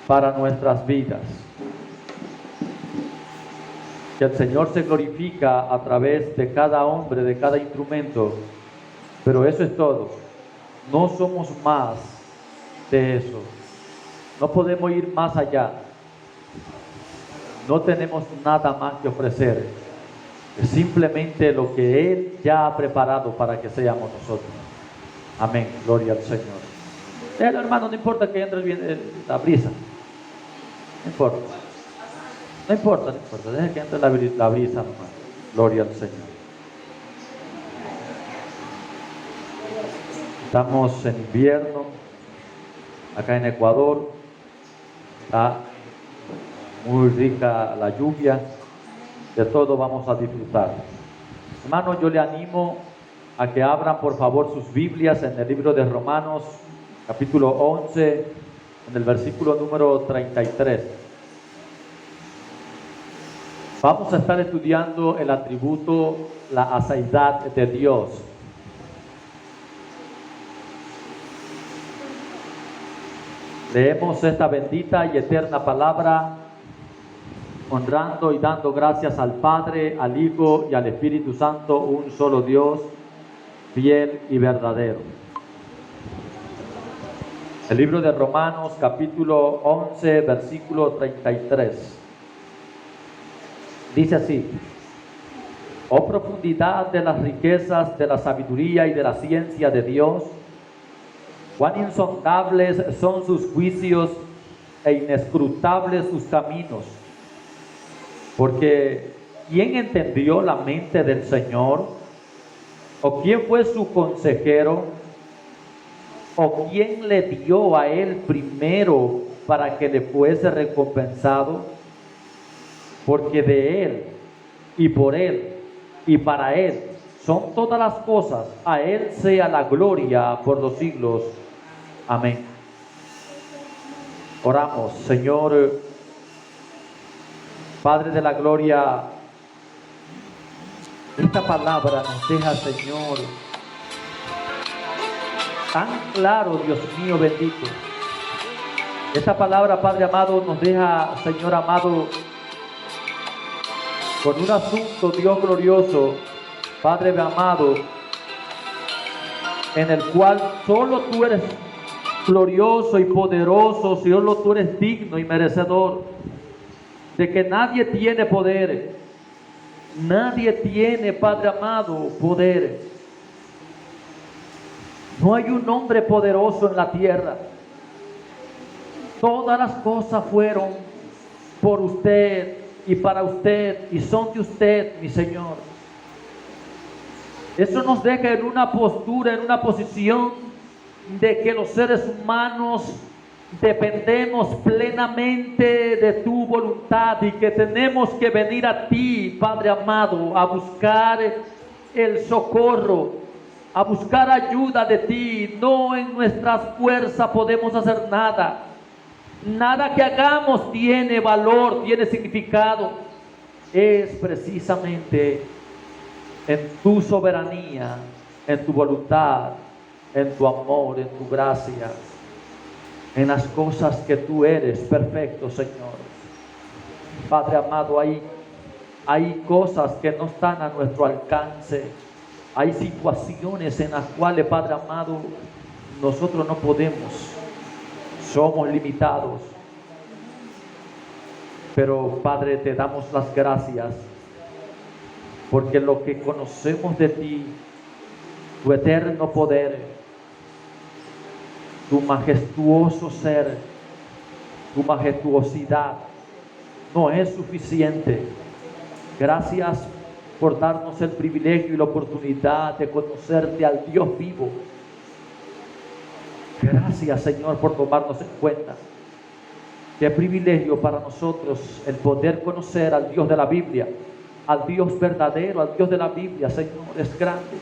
para nuestras vidas. Que el Señor se glorifica a través de cada hombre, de cada instrumento, pero eso es todo. No somos más de eso. No podemos ir más allá. No tenemos nada más que ofrecer. Es simplemente lo que Él ya ha preparado para que seamos nosotros. Amén. Gloria al Señor. Hermano, no importa que entre la brisa. No importa. No importa, no importa. Deja que entre la brisa, hermano. Gloria al Señor. Estamos en invierno, acá en Ecuador. Está muy rica la lluvia. De todo vamos a disfrutar. Hermano, yo le animo a que abran por favor sus Biblias en el libro de Romanos, capítulo 11, en el versículo número 33. Vamos a estar estudiando el atributo, la aseidad de Dios. Leemos esta bendita y eterna palabra, honrando y dando gracias al Padre, al Hijo y al Espíritu Santo, un solo Dios, fiel y verdadero. El libro de Romanos, capítulo 11, versículo 33. Dice así: oh profundidad de las riquezas, de la sabiduría y de la ciencia de Dios, cuán insondables son sus juicios e inescrutables sus caminos. Porque ¿quién entendió la mente del Señor? ¿O quién fue su consejero? ¿O quién le dio a él primero para que le fuese recompensado? Porque de él, y por él, y para él son todas las cosas. A él sea la gloria por los siglos. Amén. Oramos. Señor, Padre de la gloria, esta palabra nos deja, Señor, tan claro, Dios mío bendito. Esta palabra, Padre amado, nos deja, Señor amado, con un asunto, Dios glorioso, Padre amado, en el cual solo tú eres glorioso y poderoso, solo tú eres digno y merecedor, de que nadie tiene poder, nadie tiene, Padre amado, poder. No hay un hombre poderoso en la tierra. Todas las cosas fueron por usted y para usted y son de usted, mi Señor. Eso nos deja en una postura, en una posición de que los seres humanos dependemos plenamente de tu voluntad y que tenemos que venir a ti, Padre amado, a buscar el socorro, a buscar ayuda de ti. No en nuestras fuerzas podemos hacer nada. Nada que hagamos tiene valor, tiene significado. Es precisamente en tu soberanía, en tu voluntad, en tu amor, en tu gracia, en las cosas que tú eres perfecto, Señor. Padre amado, hay cosas que no están a nuestro alcance. Hay situaciones en las cuales, Padre amado, nosotros no podemos. Somos limitados. Pero, Padre, te damos las gracias porque lo que conocemos de ti, tu eterno poder, tu majestuoso ser, tu majestuosidad, no es suficiente. Gracias por darnos el privilegio y la oportunidad de conocerte al Dios vivo. Gracias, Señor, por tomarnos en cuenta. Qué privilegio para nosotros el poder conocer al Dios de la Biblia, al Dios verdadero, al Dios de la Biblia, Señor. Es grande,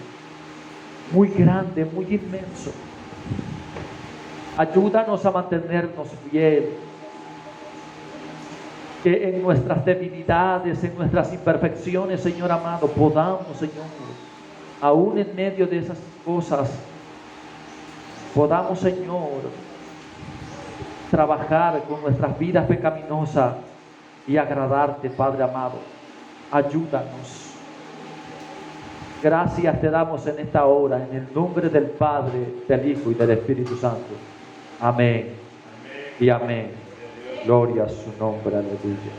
muy inmenso. Ayúdanos a mantenernos fiel, que en nuestras debilidades, en nuestras imperfecciones, Señor amado, podamos, Señor, aún en medio de esas cosas, podamos, Señor, trabajar con nuestras vidas pecaminosas y agradarte, Padre amado. Ayúdanos. Gracias te damos en esta hora, en el nombre del Padre, del Hijo y del Espíritu Santo. Amén. Y amén. Gloria a su nombre, aleluya.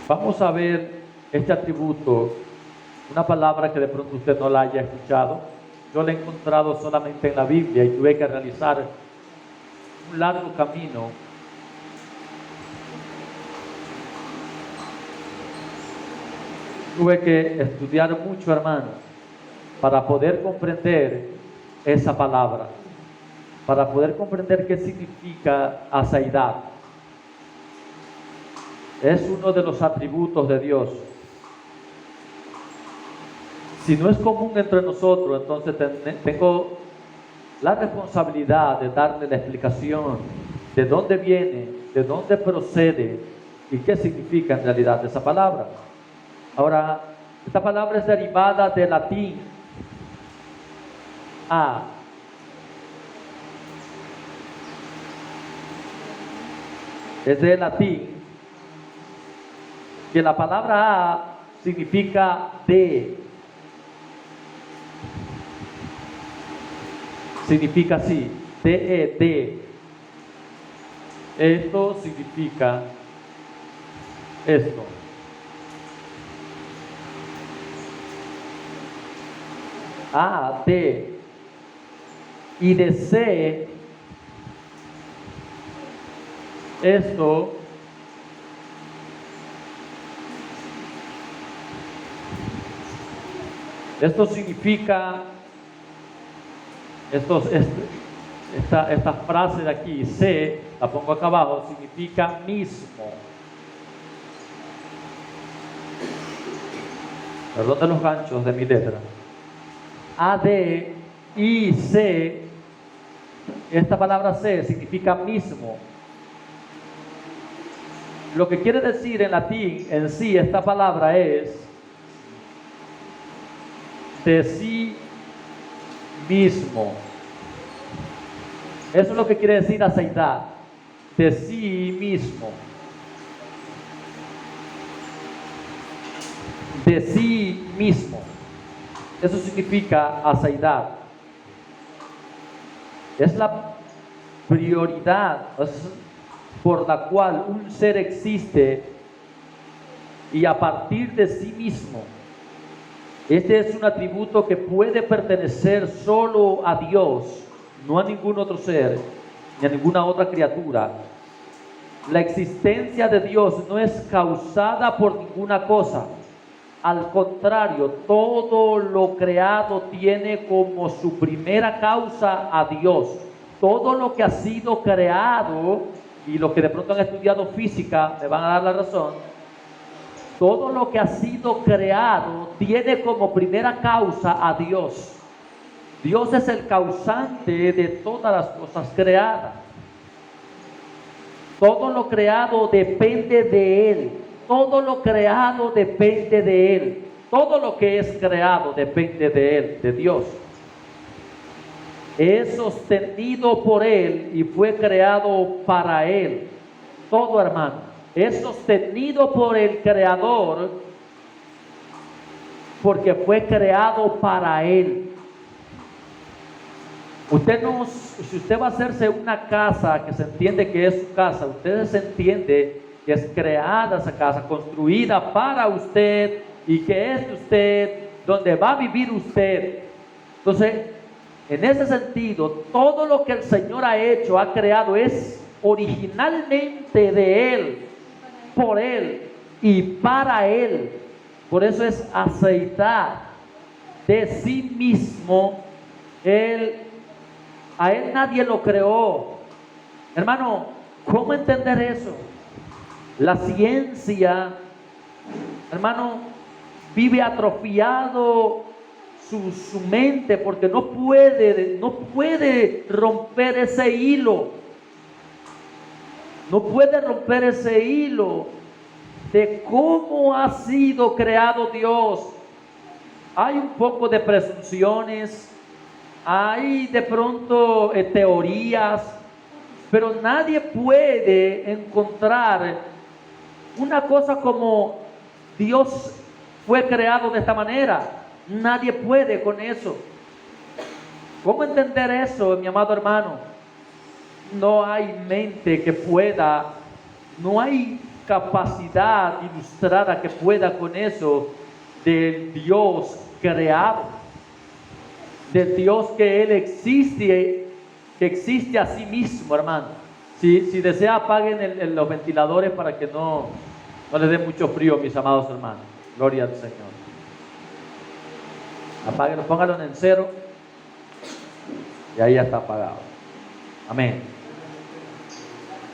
Vamos a ver este atributo, una palabra que de pronto usted no la haya escuchado. Yo la he encontrado solamente en la Biblia y tuve que realizar un largo camino tuve que estudiar mucho, hermano, para poder comprender esa palabra, para poder comprender qué significa aseidad. Es uno de los atributos de Dios. Si no es común entre nosotros, entonces tengo la responsabilidad de darle la explicación de dónde viene, de dónde procede y qué significa en realidad esa palabra. Ahora, esta palabra es derivada del latín a. Es del latín que la palabra a significa de. Significa así, de. Esto significa esto. A, de. Y de C, esto significa, esta frase de aquí, C, la pongo acá abajo, significa mismo. Perdón de los ganchos de mi letra. A, D, I, C, esta palabra C significa mismo. Lo que quiere decir en latín en sí esta palabra es de sí mismo. Eso es lo que quiere decir aseidad, de sí mismo. De sí mismo. Eso significa aseidad. Es la prioridad por la cual un ser existe y a partir de sí mismo. Este es un atributo que puede pertenecer solo a Dios, no a ningún otro ser, ni a ninguna otra criatura. La existencia de Dios no es causada por ninguna cosa. Al contrario, todo lo creado tiene como su primera causa a Dios. Todo lo que ha sido creado, y los que de pronto han estudiado física me van a dar la razón, todo lo que ha sido creado tiene como primera causa a Dios. Dios es el causante de todas las cosas creadas. Todo lo creado depende de Él. Todo lo creado depende de Él. Todo lo que es creado depende de Él, de Dios. Es sostenido por Él y fue creado para Él. Todo, hermano, es sostenido por el Creador porque fue creado para Él. Si usted va a hacerse una casa que se entiende que es su casa, usted se entiende que es creada esa casa, construida para usted y que es de usted, donde va a vivir usted. Entonces, en ese sentido, todo lo que el Señor ha hecho, ha creado, es originalmente de Él, por Él y para Él. Por eso es aseidad de sí mismo. A Él nadie lo creó. Hermano, ¿cómo entender eso? La ciencia, hermano, vive atrofiado su mente porque no puede romper ese hilo. No puede romper ese hilo de cómo ha sido creado Dios. Hay un poco de presunciones, hay de pronto teorías, pero nadie puede encontrar una cosa como Dios fue creado de esta manera. Nadie puede con eso. ¿Cómo entender eso, mi amado hermano? No hay mente que pueda, no hay capacidad ilustrada que pueda con eso del Dios creado, del Dios que Él existe, que existe a sí mismo, hermano. Si desea, apaguen los ventiladores para que no les dé mucho frío, mis amados hermanos. Gloria al Señor. Apáguenlo, pónganlo en cero y ahí ya está apagado. Amén.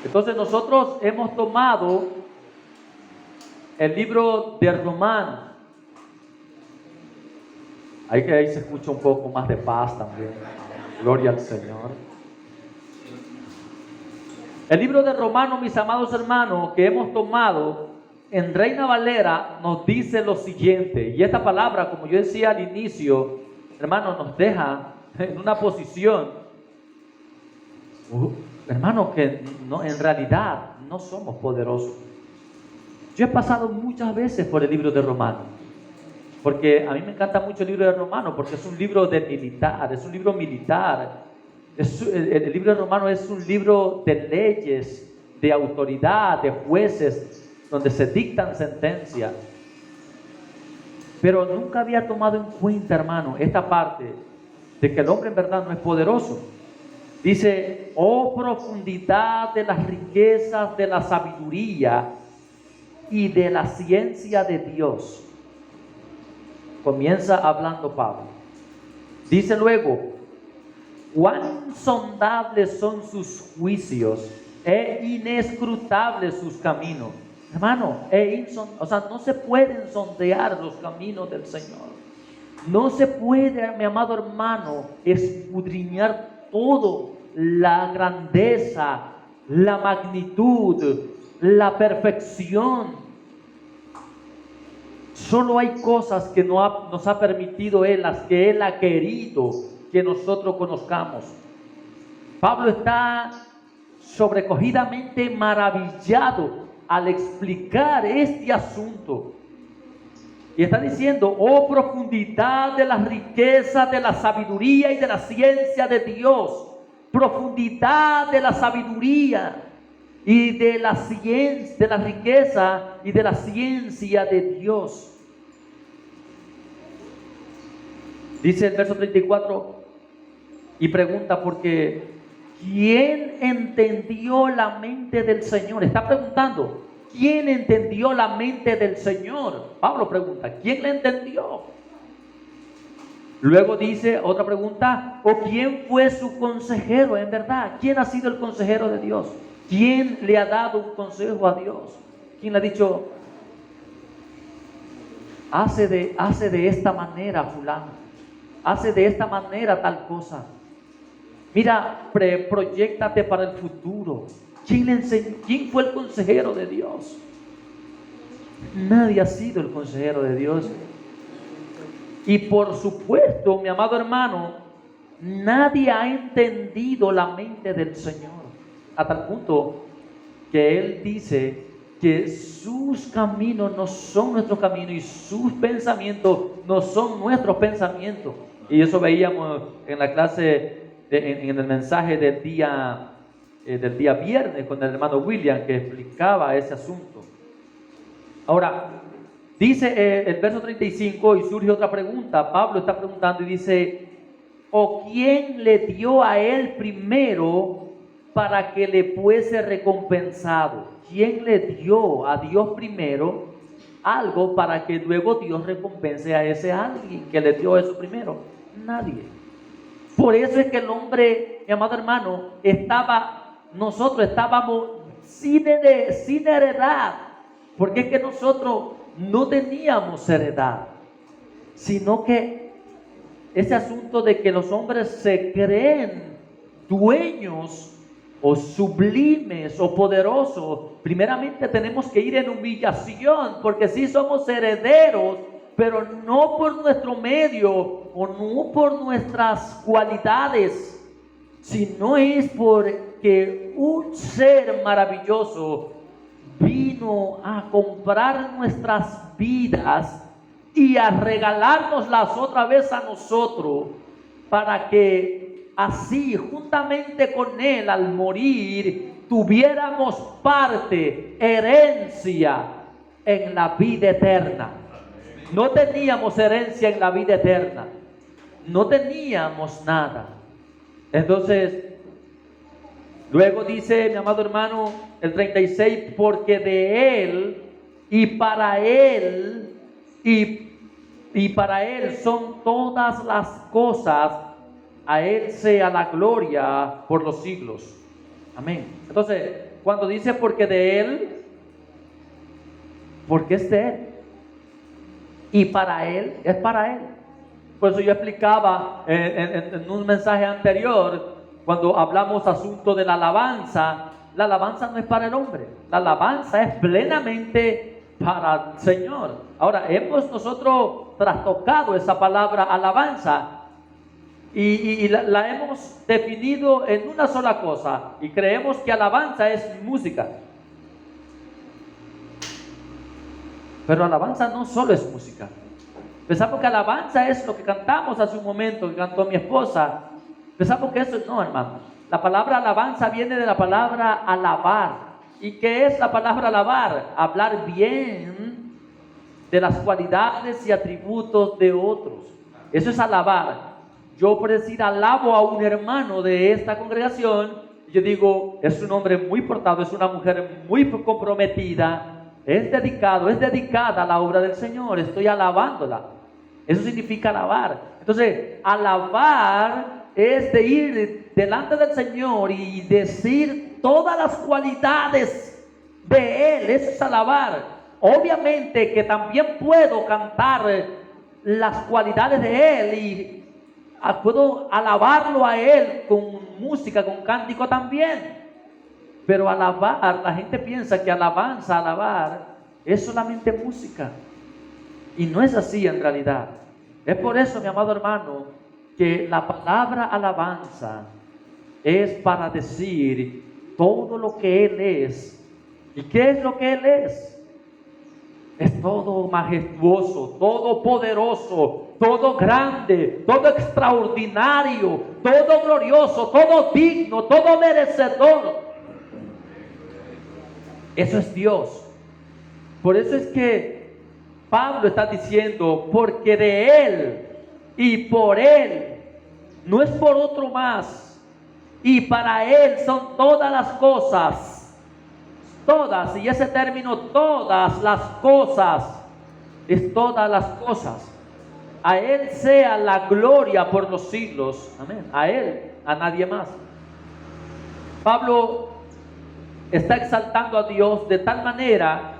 Entonces nosotros hemos tomado el libro de Romanos. Ahí se escucha un poco más de paz también. Gloria al Señor. El libro de Romanos, mis amados hermanos, que hemos tomado en Reina Valera, nos dice lo siguiente. Y esta palabra, como yo decía al inicio, hermano, nos deja en una posición, hermano, que no, en realidad no somos poderosos. Yo he pasado muchas veces por el libro de Romanos, porque a mí me encanta mucho el libro de Romanos, porque es un libro de militar, es un libro militar. El libro de Romanos es un libro de leyes, de autoridad, de jueces, donde se dictan sentencias. Pero nunca había tomado en cuenta, hermano, esta parte de que el hombre en verdad no es poderoso. Dice, oh profundidad de las riquezas de la sabiduría y de la ciencia de Dios. Comienza hablando Pablo. Dice luego, cuán insondables son sus juicios e inescrutables sus caminos. Hermano, no se pueden sondear los caminos del Señor. No se puede, mi amado hermano, escudriñar todo, la grandeza, la magnitud, la perfección. Solo hay cosas que nos ha permitido Él, las que Él ha querido que nosotros conozcamos. Pablo está sobrecogidamente maravillado al explicar este asunto. Y está diciendo, oh profundidad de la riqueza, de la sabiduría y de la ciencia de Dios. Profundidad de la sabiduría y de la ciencia, de la riqueza y de la ciencia de Dios. Dice el verso 34 y pregunta porque ¿quién entendió la mente del Señor? Está preguntando, ¿quién entendió la mente del Señor? Pablo pregunta, ¿quién le entendió? Luego dice otra pregunta, ¿o quién fue su consejero? En verdad, ¿quién ha sido el consejero de Dios? ¿Quién le ha dado un consejo a Dios? ¿Quién le ha dicho, hace de esta manera fulano, hace de esta manera tal cosa? Mira, proyéctate para el futuro. ¿Quién le enseñó? ¿Quién fue el consejero de Dios? Nadie ha sido el consejero de Dios. Y por supuesto, mi amado hermano, nadie ha entendido la mente del Señor. A tal punto que Él dice que sus caminos no son nuestros caminos y sus pensamientos no son nuestros pensamientos. Y eso veíamos en la clase, en el mensaje del día viernes con el hermano William, que explicaba ese asunto. Ahora, dice el verso 35 y surge otra pregunta. Pablo está preguntando y dice, ¿o quién le dio a él primero para que le fuese recompensado? ¿Quién le dio a Dios primero algo para que luego Dios recompense a ese alguien que le dio eso primero? Nadie. Por eso es que el hombre, mi amado hermano, nosotros estábamos sin heredad, porque es que nosotros no teníamos heredad, sino que ese asunto de que los hombres se creen dueños o sublimes o poderosos, primeramente tenemos que ir en humillación, porque si somos herederos pero no por nuestro medio o no por nuestras cualidades, sino es porque un ser maravilloso vino a comprar nuestras vidas y a regalárnoslas otra vez a nosotros, para que así, juntamente con Él, al morir, tuviéramos parte, herencia en la vida eterna. No teníamos herencia en la vida eterna, no teníamos nada. Entonces, luego dice, mi amado hermano, el 36, porque de Él y para Él y para Él son todas las cosas, a Él sea la gloria por los siglos. Amén. Entonces, cuando dice porque de Él, porque es de Él y para Él, es para Él. Por eso yo explicaba en un mensaje anterior, cuando hablamos asunto de la alabanza no es para el hombre, la alabanza es plenamente para el Señor. Ahora, hemos nosotros trastocado esa palabra alabanza y la hemos definido en una sola cosa, y creemos que alabanza es música. Pero alabanza no solo es música. Pensamos que alabanza es lo que cantamos hace un momento, que cantó mi esposa. Pensamos que eso no, hermano. La palabra alabanza viene de la palabra alabar. ¿Y qué es la palabra alabar? Hablar bien de las cualidades y atributos de otros. Eso es alabar. Yo, por decir, alabo a un hermano de esta congregación, yo digo, es un hombre muy portado, es una mujer muy comprometida, es dedicada a la obra del Señor, estoy alabándola. Eso significa alabar. Entonces, alabar es de ir delante del Señor y decir todas las cualidades de Él. Eso es alabar. Obviamente que también puedo cantar las cualidades de Él y puedo alabarlo a Él con música, con cántico también. Pero alabar, la gente piensa que alabanza, alabar, es solamente música. Y no es así en realidad. Es por eso, mi amado hermano, que la palabra alabanza es para decir todo lo que Él es. ¿Y qué es lo que Él es? Es todo majestuoso, todo poderoso, todo grande, todo extraordinario, todo glorioso, todo digno, todo merecedor. Eso es Dios. Por eso es que Pablo está diciendo, porque de Él y por Él, no es por otro más, y para Él son todas las cosas. Todas, y ese término, todas las cosas, es todas las cosas. A Él sea la gloria por los siglos. Amén. A Él, a nadie más. Pablo está exaltando a Dios de tal manera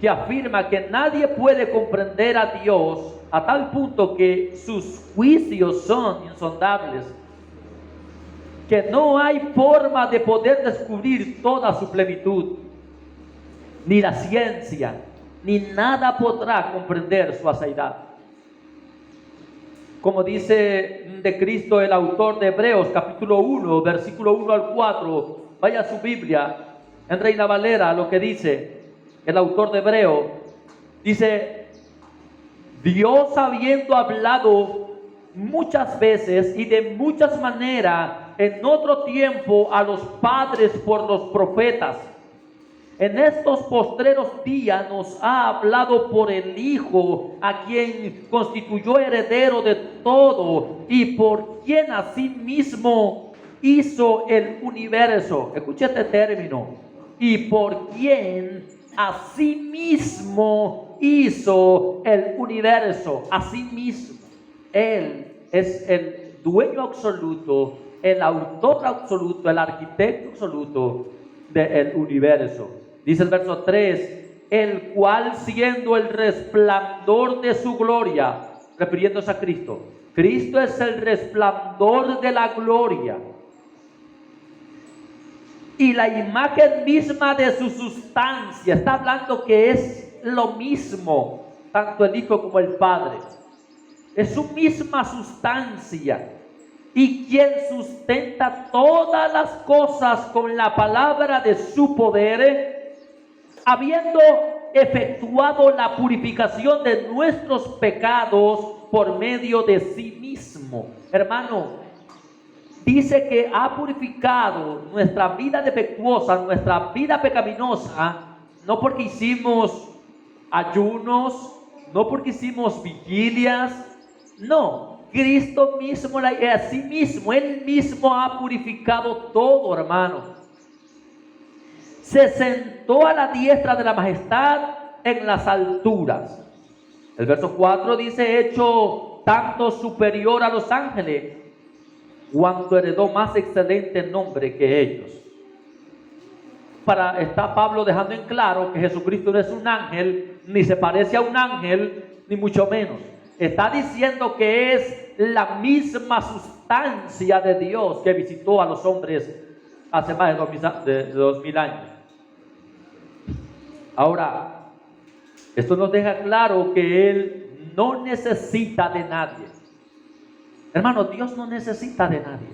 que afirma que nadie puede comprender a Dios a tal punto que sus juicios son insondables, que no hay forma de poder descubrir toda su plenitud. Ni la ciencia, ni nada podrá comprender su aceidad. Como dice de Cristo el autor de Hebreos, capítulo 1, versículo 1 al 4, vaya a su Biblia, en Reina Valera, lo que dice el autor de Hebreos, dice, Dios habiendo hablado muchas veces y de muchas maneras en otro tiempo a los padres por los profetas, en estos postreros días nos ha hablado por el Hijo, a quien constituyó heredero de todo y por quien asimismo hizo el universo. Escuche este término. Y por quien asimismo hizo el universo. Asimismo. Él es el dueño absoluto, el autor absoluto, el arquitecto absoluto del universo. Dice el verso 3, el cual siendo el resplandor de su gloria, refiriéndose a Cristo. Cristo es el resplandor de la gloria y la imagen misma de su sustancia. Está hablando que es lo mismo. tanto el Hijo como el Padre. Es su misma sustancia. Y quien sustenta todas las cosas con la palabra de su poder, habiendo efectuado la purificación de nuestros pecados por medio de sí mismo. Hermano, dice que ha purificado nuestra vida defectuosa, nuestra vida pecaminosa, no porque hicimos ayunos, no porque hicimos vigilias, no. Cristo mismo, a sí mismo, Él mismo ha purificado todo, hermano. Se sentó a la diestra de la majestad en las alturas. El verso 4 dice, hecho tanto superior a los ángeles, cuanto heredó más excelente nombre que ellos. Está Pablo dejando en claro que Jesucristo no es un ángel, ni se parece a un ángel, ni mucho menos. Está diciendo que es la misma sustancia de Dios que visitó a los hombres hace más de 2000 años. Ahora, esto nos deja claro que Él no necesita de nadie. Hermano, Dios no necesita de nadie.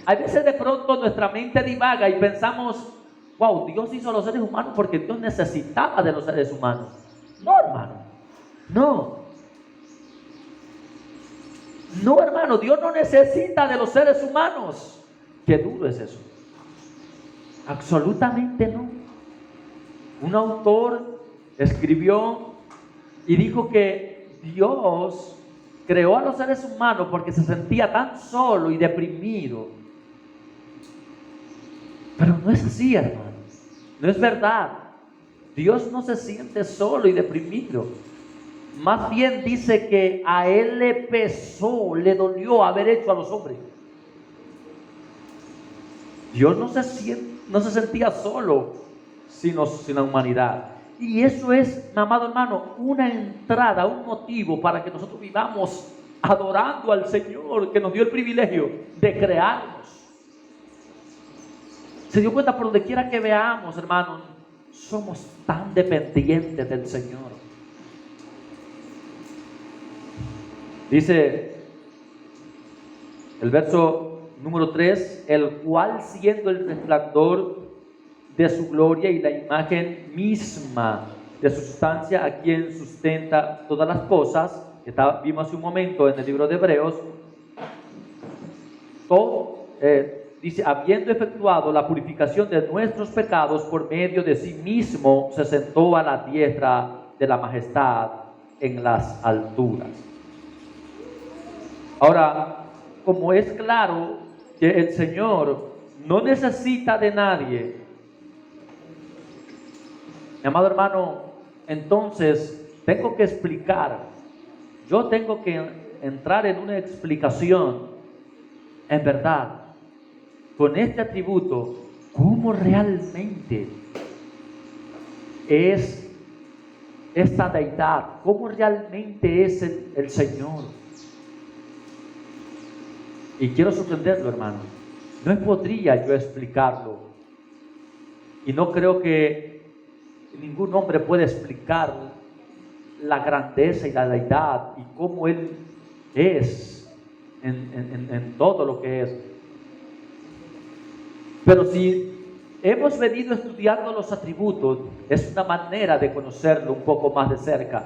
A veces de pronto nuestra mente divaga y pensamos, wow, Dios hizo a los seres humanos porque Dios necesitaba de los seres humanos. No, hermano, no. No, hermano, Dios no necesita de los seres humanos. Qué duro es eso. Absolutamente no. Un autor escribió y dijo que Dios creó a los seres humanos porque se sentía tan solo y deprimido. Pero no es así, hermano. No es verdad. Dios no se siente solo y deprimido. Más bien dice que a Él le pesó, le dolió haber hecho a los hombres. Dios no se sentía solo sin la humanidad. Y eso es, mi amado hermano, una entrada, un motivo para que nosotros vivamos adorando al Señor que nos dio el privilegio de crearnos. Se dio cuenta, por donde quiera que veamos, hermanos, somos tan dependientes del Señor. Dice el verso número 3, el cual siendo el resplandor de su gloria y la imagen misma de su sustancia, a quien sustenta todas las cosas, que vimos hace un momento en el libro de Hebreos, dice, habiendo efectuado la purificación de nuestros pecados por medio de sí mismo, se sentó a la diestra de la majestad en las alturas. Ahora, como es claro que el Señor no necesita de nadie, mi amado hermano, entonces tengo que explicar, yo tengo que entrar en una explicación, en verdad, con este atributo, cómo realmente es esta deidad, cómo realmente es el Señor. Y quiero sorprenderlo, hermano. No podría yo explicarlo. Y no creo que ningún hombre pueda explicar la grandeza y la deidad y cómo Él es en todo lo que es. Pero si hemos venido estudiando los atributos, es una manera de conocerlo un poco más de cerca.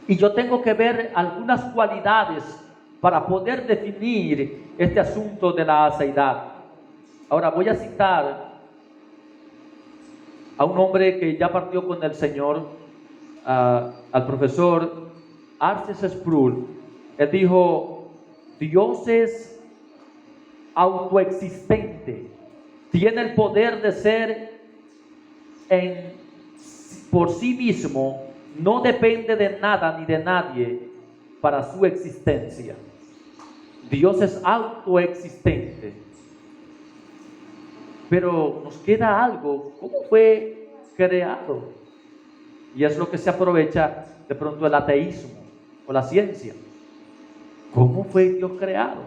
Y yo tengo que ver algunas cualidades para poder definir este asunto de la deidad. Ahora voy a citar a un hombre que ya partió con el Señor, al profesor Arcis Sproul. Él dijo, Dios es autoexistente, tiene el poder de ser por sí mismo, no depende de nada ni de nadie para su existencia. Dios es autoexistente. Pero nos queda algo, ¿cómo fue creado? Y es lo que se aprovecha de pronto el ateísmo o la ciencia. ¿Cómo fue Dios creado?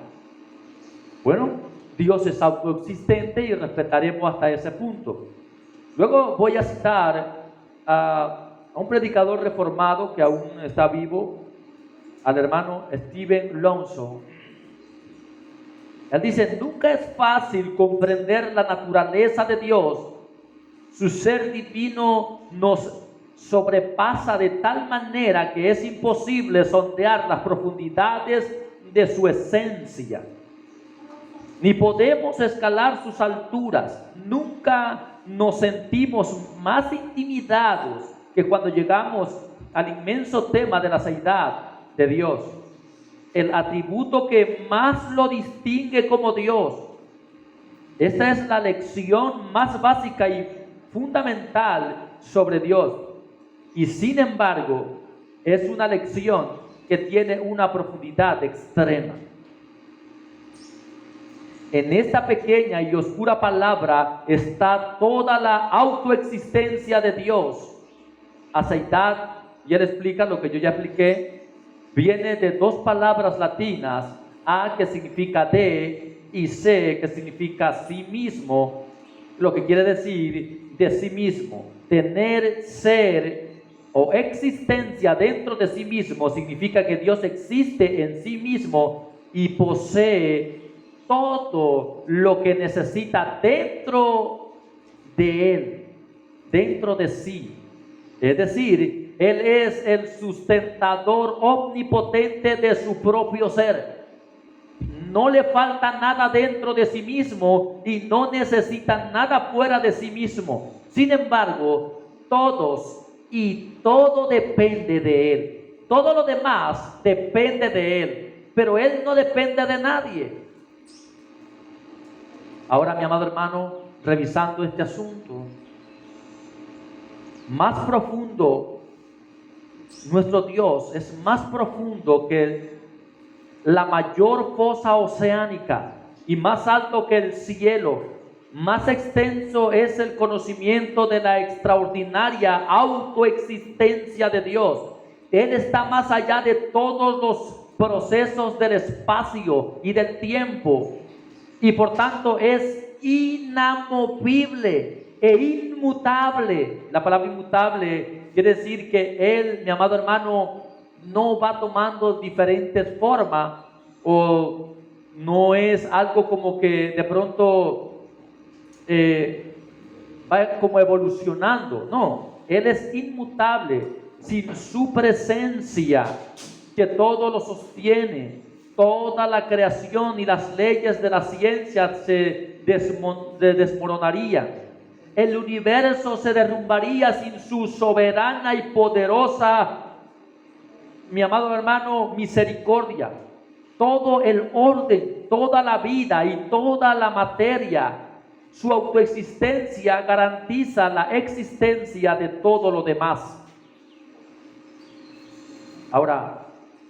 Bueno, Dios es autoexistente y respetaremos hasta ese punto. Luego voy a citar a un predicador reformado que aún está vivo, al hermano Steven Lonsson. Él dice: nunca es fácil comprender la naturaleza de Dios. Su ser divino nos sobrepasa de tal manera que es imposible sondear las profundidades de su esencia. Ni podemos escalar sus alturas. Nunca nos sentimos más intimidados que cuando llegamos al inmenso tema de la deidad de Dios, el atributo que más lo distingue como Dios. Esta es la lección más básica y fundamental sobre Dios, y sin embargo es una lección que tiene una profundidad extrema. En esta pequeña y oscura palabra está toda la autoexistencia de Dios. Aceitad, y él explica lo que yo ya expliqué, viene de dos palabras latinas, a que significa de y se que significa sí mismo, lo que quiere decir de sí mismo. Tener ser o existencia dentro de sí mismo significa que Dios existe en sí mismo y posee todo lo que necesita dentro de Él, dentro de sí. Es decir, Él es el sustentador omnipotente de su propio ser. No le falta nada dentro de sí mismo y no necesita nada fuera de sí mismo. Sin embargo, todos y todo depende de Él. Todo lo demás depende de Él, pero Él no depende de nadie. Ahora, mi amado hermano, revisando este asunto, más profundo, nuestro Dios es más profundo que la mayor fosa oceánica y más alto que el cielo. Más extenso es el conocimiento de la extraordinaria autoexistencia de Dios. Él está más allá de todos los procesos del espacio y del tiempo, y por tanto es inamovible e inmutable. La palabra inmutable quiere decir que Él, mi amado hermano, no va tomando diferentes formas, o no es algo como que de pronto va como evolucionando. No, Él es inmutable, sin su presencia que todo lo sostiene. Toda la creación y las leyes de la ciencia se desmoronarían. El universo se derrumbaría sin su soberana y poderosa, mi amado hermano, misericordia. Todo el orden, toda la vida y toda la materia, su autoexistencia garantiza la existencia de todo lo demás. Ahora,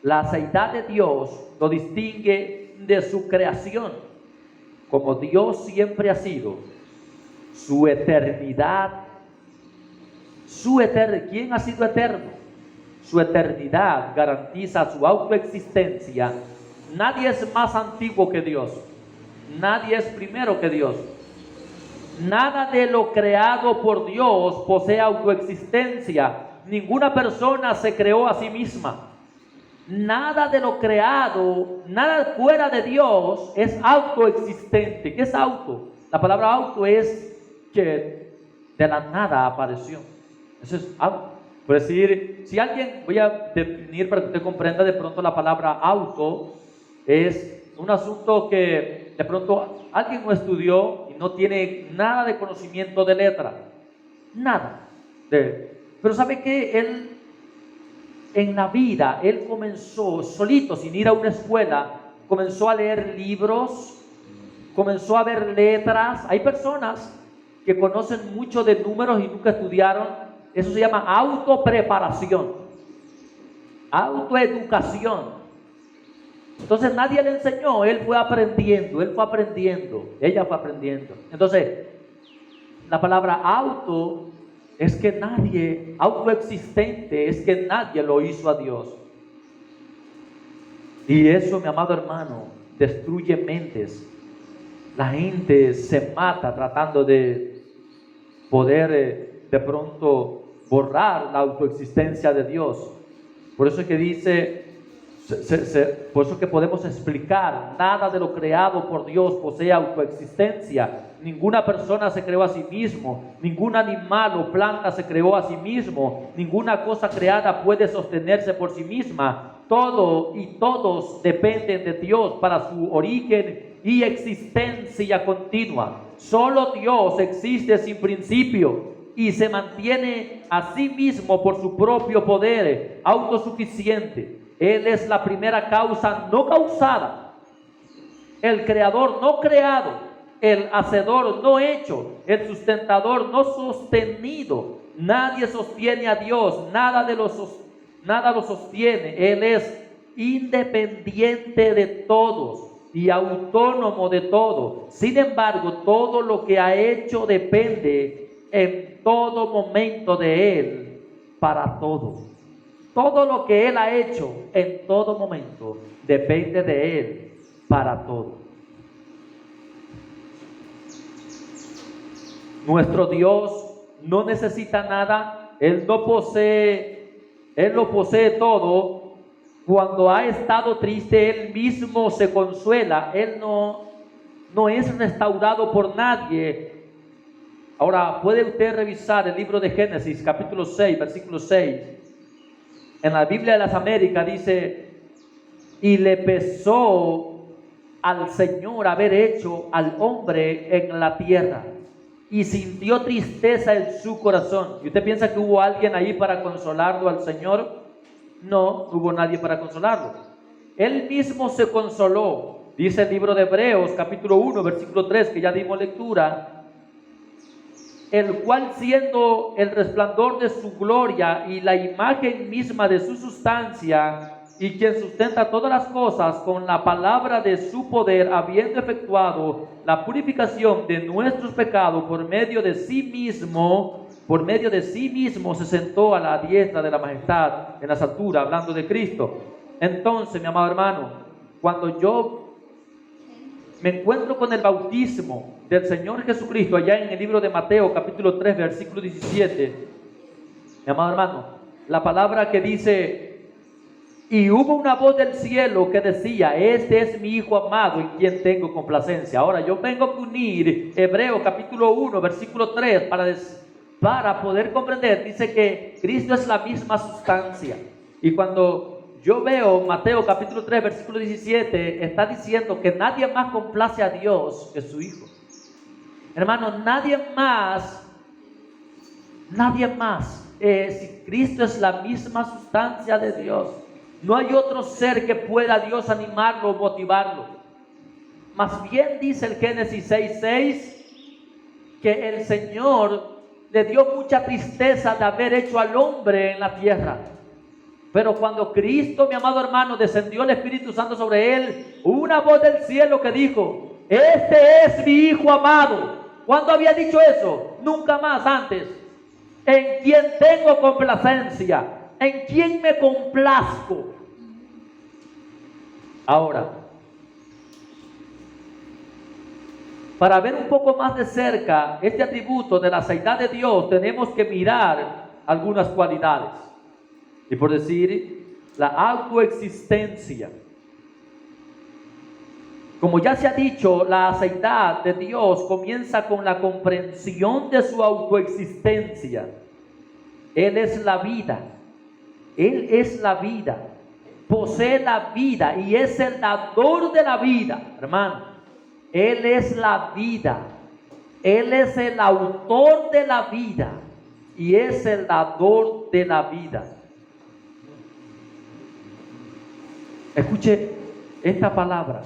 la deidad de Dios lo distingue de su creación. Como Dios siempre ha sido, su eternidad, ¿quién ha sido eterno? Su eternidad garantiza su autoexistencia. Nadie es más antiguo que Dios. Nadie es primero que Dios. Nada de lo creado por Dios posee autoexistencia. Ninguna persona se creó a sí misma. Nada de lo creado, nada fuera de Dios es autoexistente. ¿Qué es auto? La palabra auto es que de la nada apareció. Eso es auto. Por decir, si alguien, voy a definir para que usted comprenda de pronto la palabra auto, es un asunto que de pronto alguien no estudió y no tiene nada de conocimiento de letra. Nada. Pero ¿sabe qué? Él en la vida, él comenzó solito, sin ir a una escuela, comenzó a leer libros, comenzó a ver letras. Hay personas que conocen mucho de números y nunca estudiaron. Eso se llama autopreparación, autoeducación. Entonces nadie le enseñó, él fue aprendiendo, ella fue aprendiendo. Entonces, la palabra auto es que nadie, autoexistente, es que nadie lo hizo a Dios. Y eso, mi amado hermano, destruye mentes. La gente se mata tratando de poder de pronto borrar la autoexistencia de Dios. Por eso es que dice, por eso es que podemos explicar, nada de lo creado por Dios posee autoexistencia. Ninguna persona se creó a sí mismo, ningún animal o planta se creó a sí mismo, ninguna cosa creada puede sostenerse por sí misma. Todo y todos dependen de Dios para su origen y existencia continua. Solo Dios existe sin principio y se mantiene a sí mismo por su propio poder, autosuficiente. Él es la primera causa no causada, el creador no creado, el hacedor no hecho, el sustentador no sostenido. Nadie sostiene a Dios, nada lo sostiene. Él es independiente de todos y autónomo de todo. Sin embargo, todo lo que ha hecho depende en todo momento de Él para todo. Todo lo que Él ha hecho en todo momento depende de Él para todo. Nuestro Dios no necesita nada, Él lo posee todo. Cuando ha estado triste, Él mismo se consuela. Él no es restaurado por nadie. Ahora, puede usted revisar el libro de Génesis, capítulo 6, versículo 6. En la Biblia de las Américas dice, y le pesó al Señor haber hecho al hombre en la tierra, y sintió tristeza en su corazón. ¿Y usted piensa que hubo alguien ahí para consolarlo al Señor? No hubo nadie para consolarlo. Él mismo se consoló. Dice el libro de Hebreos, capítulo 1, versículo 3, que ya dimos lectura, el cual siendo el resplandor de su gloria y la imagen misma de su sustancia, y quien sustenta todas las cosas con la palabra de su poder, habiendo efectuado la purificación de nuestros pecados por medio de sí mismo se sentó a la diestra de la majestad en las alturas, hablando de Cristo. Entonces, mi amado hermano, cuando yo me encuentro con el bautismo del Señor Jesucristo, allá en el libro de Mateo, capítulo 3, versículo 17, mi amado hermano, la palabra que dice, y hubo una voz del cielo que decía, este es mi Hijo amado en quien tengo complacencia. Ahora, yo tengo que unir Hebreos capítulo 1, versículo 3, para poder comprender. Dice que Cristo es la misma sustancia. Y cuando yo veo Mateo capítulo 3, versículo 17, está diciendo que nadie más complace a Dios que su Hijo. Hermano, nadie más, si Cristo es la misma sustancia de Dios, no hay otro ser que pueda a Dios animarlo o motivarlo. Más bien dice el Génesis 6:6 que el Señor le dio mucha tristeza de haber hecho al hombre en la tierra. Pero cuando Cristo, mi amado hermano, descendió el Espíritu Santo sobre él, una voz del cielo que dijo, este es mi Hijo amado. ¿Cuándo había dicho eso? Nunca más antes. En quien tengo complacencia, en quien me complazco. Ahora, para ver un poco más de cerca este atributo de la seidad de Dios, tenemos que mirar algunas cualidades. Y por decir, la autoexistencia. Como ya se ha dicho, la seidad de Dios comienza con la comprensión de su autoexistencia. Él es la vida. Él es la vida. Posee la vida y es el dador de la vida, hermano. Él es la vida. Él es el autor de la vida y es el dador de la vida. Escuche esta palabra.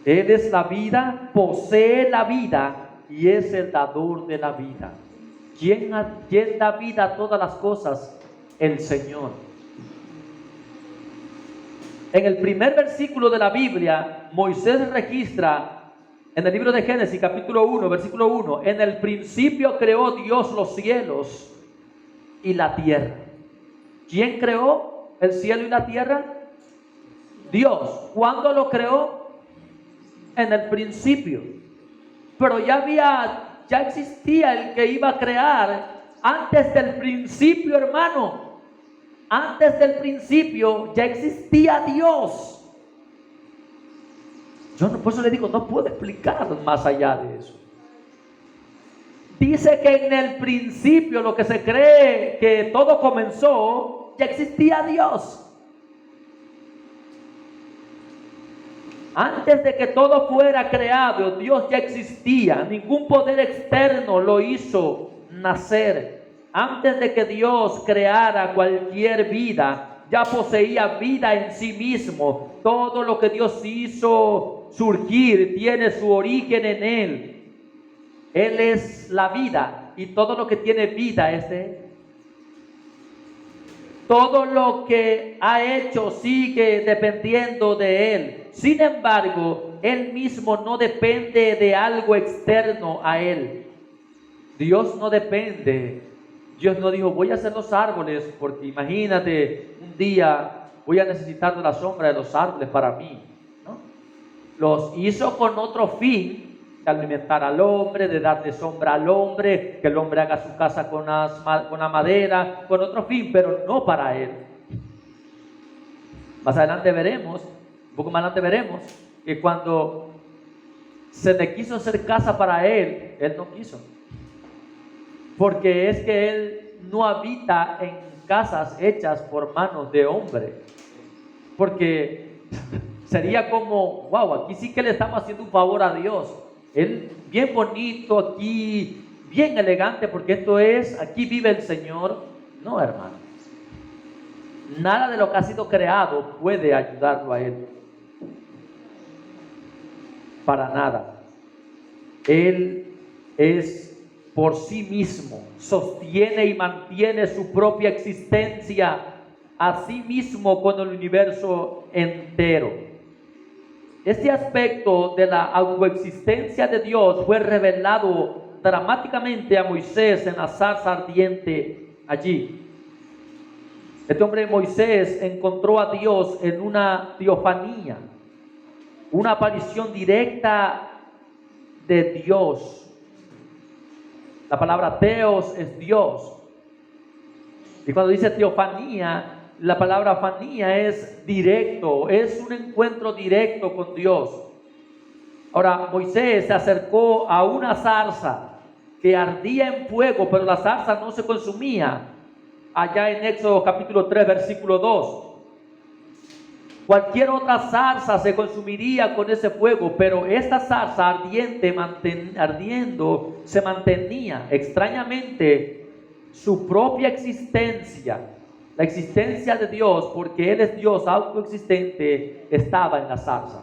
Él es la vida, posee la vida y es el dador de la vida. ¿Quién da vida a todas las cosas? El Señor. En el primer versículo de la Biblia, Moisés registra en el libro de Génesis, capítulo 1, versículo 1, en el principio creó Dios los cielos y la tierra. ¿Quién creó el cielo y la tierra? Dios. ¿Cuándo lo creó? En el principio. Pero ya existía el que iba a crear Antes del principio, hermano, antes del principio ya existía Dios. Por eso le digo, no puedo explicar más allá de eso. Dice que en el principio, lo que se cree que todo comenzó, ya existía Dios. Antes de que todo fuera creado, Dios ya existía. Ningún poder externo lo hizo nacer. Antes de que Dios creara cualquier vida, ya poseía vida en sí mismo. Todo lo que Dios hizo surgir tiene su origen en Él. Él es la vida y todo lo que tiene vida es de Él. Todo lo que ha hecho sigue dependiendo de Él. Sin embargo, Él mismo no depende de algo externo a Él. Dios no depende. Dios no dijo, voy a hacer los árboles porque imagínate, un día voy a necesitar de la sombra de los árboles para mí, ¿no? Los hizo con otro fin, de alimentar al hombre, de darle sombra al hombre, que el hombre haga su casa con la madera, con otro fin, pero no para Él. Más adelante veremos, un poco más adelante veremos, que cuando se le quiso hacer casa para Él, Él no quiso. Porque es que Él no habita en casas hechas por manos de hombre. Porque sería como, wow, aquí sí que le estamos haciendo un favor a Dios. Él bien bonito aquí, bien elegante, porque esto es, aquí vive el Señor. No, hermano. Nada de lo que ha sido creado puede ayudarlo a Él. Para nada. Él es por sí mismo, sostiene y mantiene su propia existencia a sí mismo con el universo entero. Este aspecto de la autoexistencia de Dios fue revelado dramáticamente a Moisés en la zarza ardiente allí. Este hombre Moisés encontró a Dios en una teofanía, una aparición directa de Dios. La palabra teos es Dios. Y cuando dice teofanía, la palabra fanía es directo, es un encuentro directo con Dios. Ahora, Moisés se acercó a una zarza que ardía en fuego, pero la zarza no se consumía. Allá en Éxodo capítulo 3, versículo 2. Cualquier otra zarza se consumiría con ese fuego, pero esta zarza ardiendo se mantenía. Extrañamente, su propia existencia, la existencia de Dios, porque Él es Dios autoexistente, estaba en la zarza.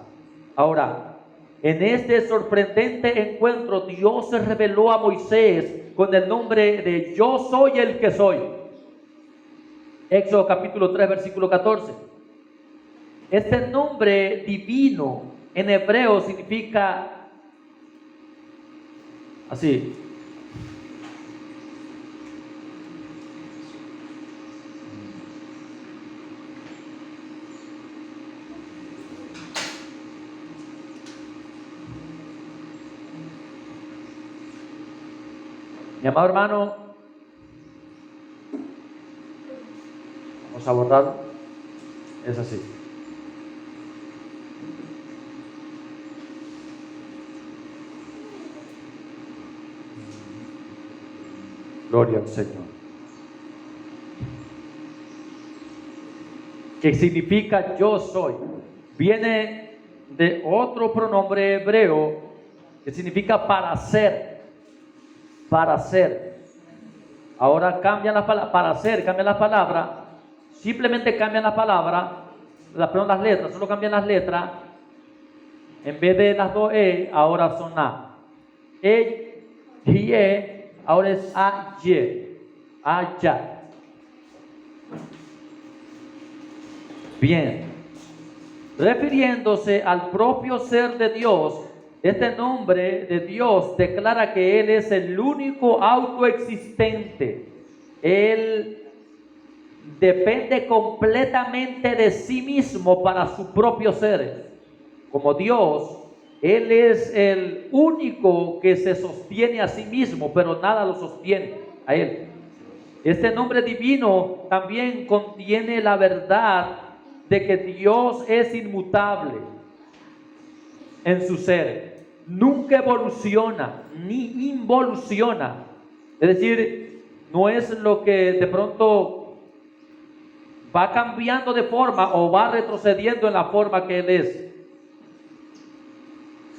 Ahora, en este sorprendente encuentro, Dios se reveló a Moisés con el nombre de Yo soy el que soy. Éxodo capítulo 3, versículo 14. Este nombre divino en hebreo significa así. Mi amado hermano, vamos a borrarlo. Es así. Gloria al Señor. Que significa yo soy. Viene de otro pronombre hebreo que significa para ser. Para ser. Ahora cambian las palabras. Para ser, cambian las palabras. Simplemente cambian las palabras. Las letras, solo cambian las letras. En vez de las dos E, ahora son A. E y E. Ahora es A-Y, A-Ya. Bien. Refiriéndose al propio ser de Dios, este nombre de Dios declara que Él es el único autoexistente. Él depende completamente de sí mismo para su propio ser. Como Dios, Él es el único que se sostiene a sí mismo, pero nada lo sostiene a Él. Este nombre divino también contiene la verdad de que Dios es inmutable en su ser. Nunca evoluciona ni involuciona. Es decir, no es lo que de pronto va cambiando de forma o va retrocediendo en la forma que Él es.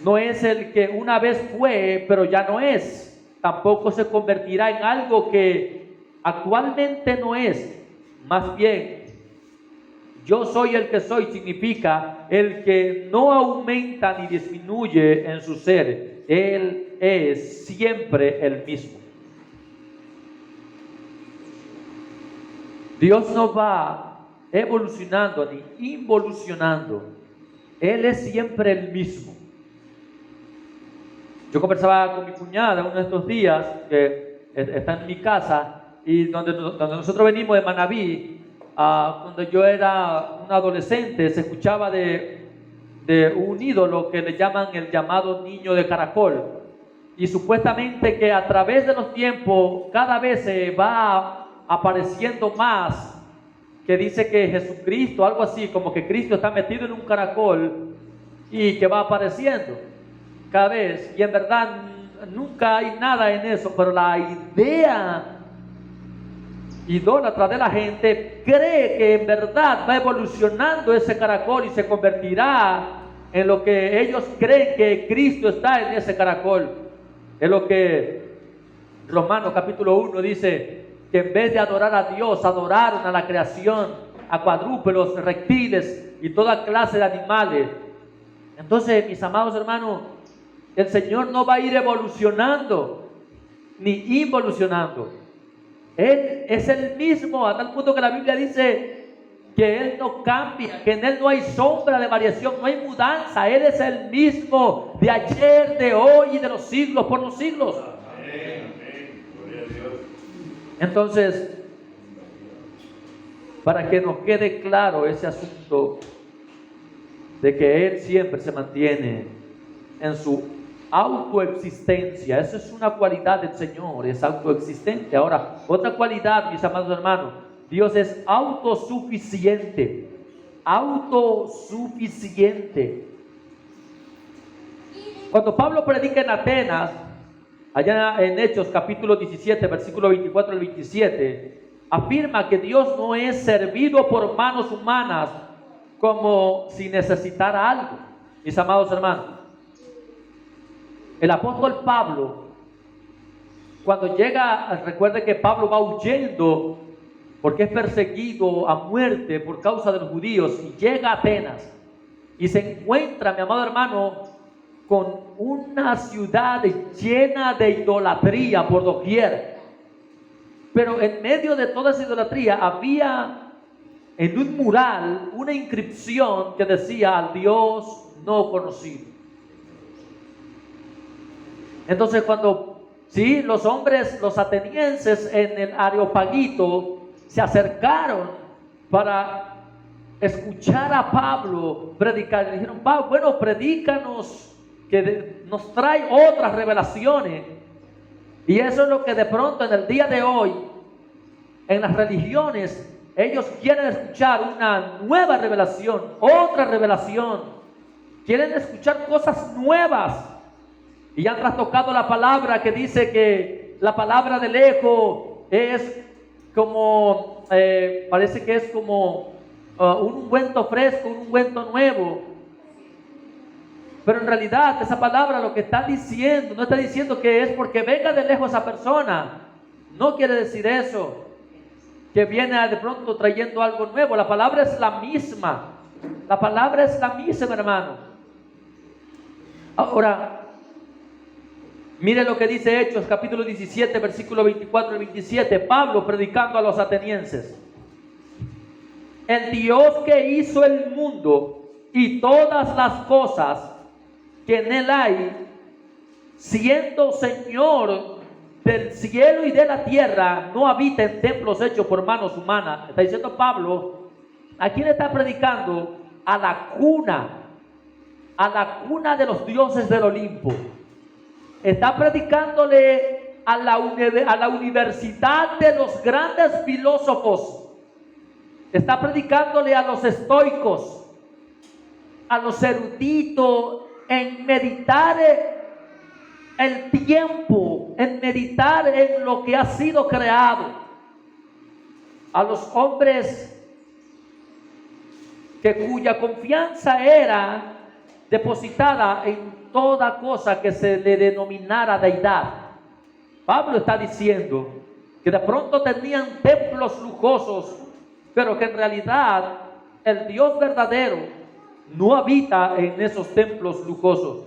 No es el que una vez fue, pero ya no es. Tampoco se convertirá en algo que actualmente no es. Más bien, yo soy el que soy significa el que no aumenta ni disminuye en su ser. Él es siempre el mismo. Dios no va evolucionando ni involucionando. Él es siempre el mismo. Yo conversaba con mi cuñada uno de estos días, que está en mi casa, y donde nosotros venimos de Manabí, cuando yo era un adolescente, se escuchaba de un ídolo que le llaman el llamado niño de caracol. Y supuestamente que a través de los tiempos cada vez se va apareciendo más, que dice que Jesucristo, algo así, como que Cristo está metido en un caracol y que va apareciendo cada vez, y en verdad nunca hay nada en eso, pero la idea idólatra de la gente cree que en verdad va evolucionando ese caracol y se convertirá en lo que ellos creen que Cristo está en ese caracol. Es lo que Romanos capítulo 1 dice, que en vez de adorar a Dios, adoraron a la creación, a cuadrúpedos, reptiles y toda clase de animales. Entonces, mis amados hermanos, el Señor no va a ir evolucionando ni involucionando. Él es el mismo, a tal punto que la Biblia dice que Él no cambia, que en Él no hay sombra de variación, no hay mudanza. Él es el mismo de ayer, de hoy y de los siglos por los siglos. Amén. Gloria a Dios. Entonces, para que nos quede claro ese asunto de que Él siempre se mantiene en su autoexistencia, eso es una cualidad del Señor, es autoexistente. Ahora, otra cualidad, mis amados hermanos, Dios es autosuficiente. Autosuficiente. Cuando Pablo predica en Atenas, allá en Hechos capítulo 17, versículo 24 al 27, afirma que Dios no es servido por manos humanas como si necesitara algo. Mis amados hermanos, el apóstol Pablo, cuando llega, recuerde que Pablo va huyendo porque es perseguido a muerte por causa de los judíos, y llega a Atenas y se encuentra, mi amado hermano, con una ciudad llena de idolatría por doquier. Pero en medio de toda esa idolatría había en un mural una inscripción que decía: al Dios no conocido. Entonces, cuando los hombres, los atenienses en el Areopagito se acercaron para escuchar a Pablo predicar, le dijeron: Pablo, bueno, predícanos, que nos trae otras revelaciones. Y eso es lo que de pronto en el día de hoy, en las religiones, ellos quieren escuchar una nueva revelación, otra revelación. Quieren escuchar cosas nuevas. Y han trastocado la palabra, que dice que la palabra del eco es como, parece que es como un ungüento fresco, un ungüento nuevo. Pero en realidad esa palabra lo que está diciendo, no está diciendo que es porque venga de lejos esa persona. No quiere decir eso, que viene de pronto trayendo algo nuevo. La palabra es la misma. La palabra es la misma, hermano. Ahora, mire lo que dice Hechos capítulo 17, versículo 24 y 27. Pablo predicando a los atenienses: el Dios que hizo el mundo y todas las cosas que en él hay, siendo Señor del cielo y de la tierra, no habita en templos hechos por manos humanas. Está diciendo Pablo, ¿a quién está predicando? A la cuna de los dioses del Olimpo. Está predicándole a la universidad de los grandes filósofos. Está predicándole a los estoicos, a los eruditos, en meditar el tiempo, en meditar en lo que ha sido creado. A los hombres cuya confianza era depositada en toda cosa que se le denominara deidad. Pablo está diciendo que de pronto tenían templos lujosos, pero que en realidad el Dios verdadero no habita en esos templos lujosos.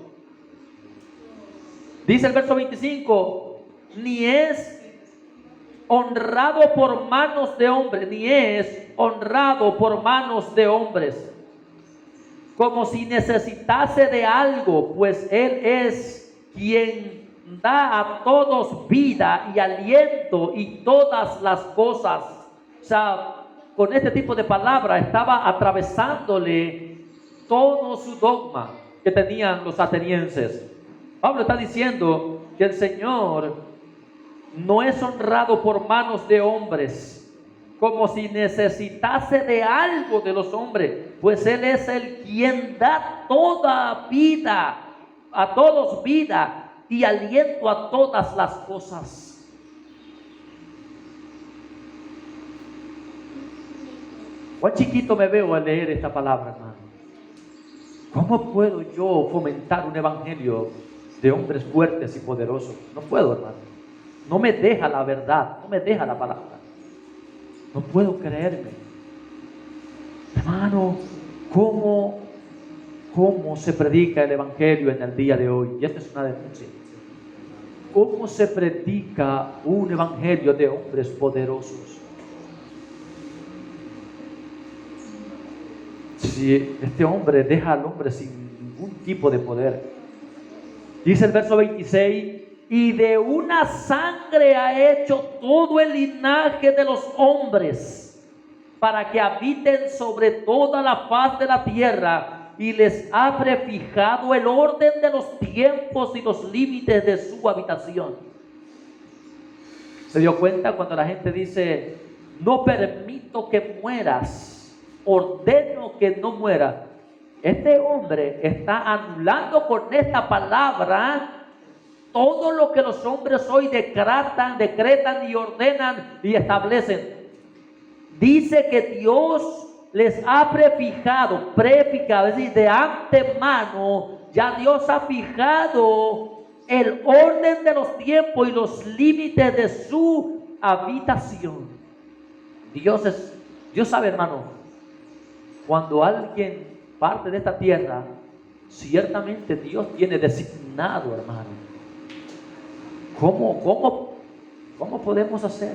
Dice el verso 25, ni es honrado por manos de hombres, ni es honrado por manos de hombres, como si necesitase de algo, pues Él es quien da a todos vida y aliento y todas las cosas. O sea, con este tipo de palabra estaba atravesándole todo su dogma que tenían los atenienses. Pablo está diciendo que el Señor no es honrado por manos de hombres, como si necesitase de algo de los hombres, pues Él es el quien da toda vida, a todos vida y aliento a todas las cosas. Cuán chiquito me veo al leer esta palabra, hermano. ¿Cómo puedo yo fomentar un evangelio de hombres fuertes y poderosos? No puedo, hermano. No me deja la verdad, no me deja la palabra. No puedo creerme. Hermano, ¿cómo se predica el evangelio en el día de hoy? Y esta es una denuncia. ¿Cómo se predica un evangelio de hombres poderosos? Si este hombre deja al hombre sin ningún tipo de poder. Dice el verso 26, y de una sangre ha hecho todo el linaje de los hombres, para que habiten sobre toda la faz de la tierra, y les ha prefijado el orden de los tiempos y los límites de su habitación. ¿Se dio cuenta cuando la gente dice, no permito que mueras, ordeno que no mueras? Este hombre está anulando con esta palabra todo lo que los hombres hoy decretan y ordenan y establecen. Dice que Dios les ha prefijado, es decir, de antemano, ya Dios ha fijado el orden de los tiempos y los límites de su habitación. Dios sabe, hermano, cuando alguien parte de esta tierra, ciertamente Dios tiene designado, hermano. ¿Cómo podemos hacer?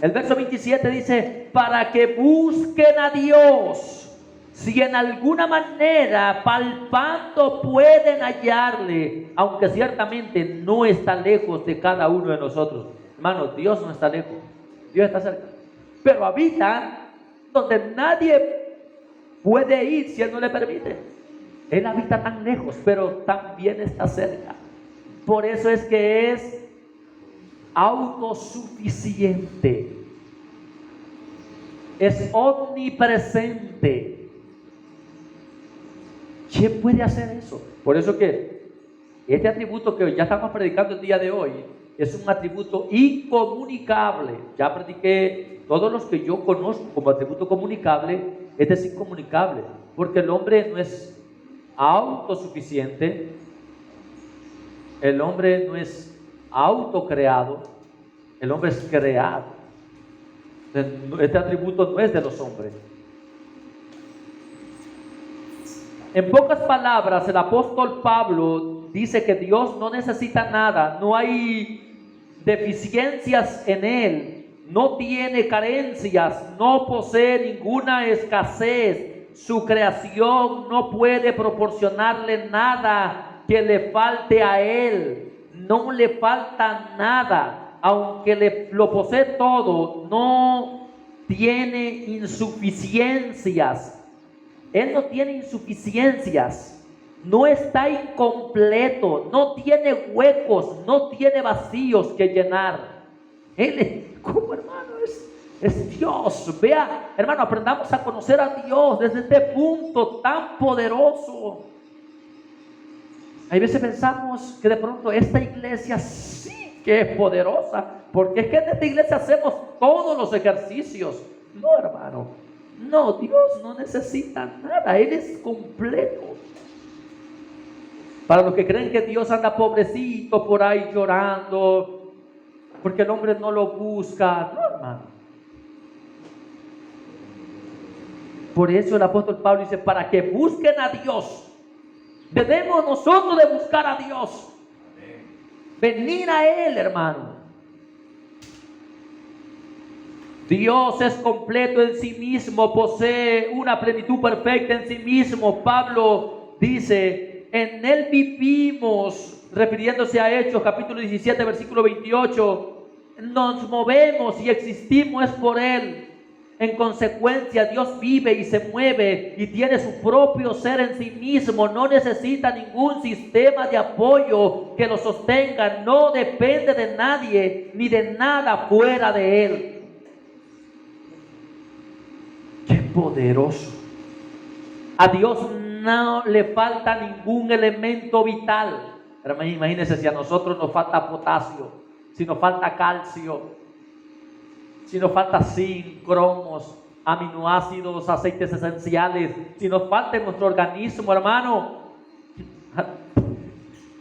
El verso 27 dice, para que busquen a Dios, si en alguna manera palpando pueden hallarle, aunque ciertamente no está lejos de cada uno de nosotros. Hermanos, Dios no está lejos, Dios está cerca, pero habita donde nadie puede ir si Él no le permite. Él habita tan lejos, pero también está cerca. Por eso es que es autosuficiente, es omnipresente. ¿Quién puede hacer eso? Por eso que este atributo que ya estamos predicando el día de hoy es un atributo incomunicable. Ya prediqué todos los que yo conozco como atributo comunicable. Este es incomunicable, porque el hombre no es autosuficiente, el hombre no es autocreado, el hombre es creado. Este atributo no es de los hombres. En pocas palabras, el apóstol Pablo dice que Dios no necesita nada, no hay deficiencias en Él, no tiene carencias, no posee ninguna escasez. Su creación no puede proporcionarle nada que le falte a Él. No le falta nada, aunque lo posee todo, no tiene insuficiencias. Él no tiene insuficiencias. no está incompleto, no tiene huecos, no tiene vacíos que llenar. Él, como hermano, es Dios. Vea, hermano, aprendamos a conocer a Dios desde este punto tan poderoso. Hay veces pensamos que de pronto esta iglesia sí que es poderosa, porque es que en esta iglesia hacemos todos los ejercicios. No, hermano, no, Dios no necesita nada, Él es completo. Para los que creen que Dios anda pobrecito por ahí llorando, porque el hombre no lo busca, no, hermano. Por eso el apóstol Pablo dice, para que busquen a Dios, debemos nosotros de buscar a Dios. Venir a Él, hermano. Dios es completo en sí mismo, posee una plenitud perfecta en sí mismo. Pablo dice, en Él vivimos, refiriéndose a Hechos capítulo 17 versículo 28, nos movemos y existimos es por Él. En consecuencia, Dios vive y se mueve y tiene su propio ser en sí mismo. No necesita ningún sistema de apoyo que lo sostenga. No depende de nadie ni de nada fuera de Él. ¡Qué poderoso! A Dios no le falta ningún elemento vital. Pero imagínense si a nosotros nos falta potasio, si nos falta calcio, si nos falta zinc, cromos, aminoácidos, aceites esenciales, si nos falta en nuestro organismo, hermano,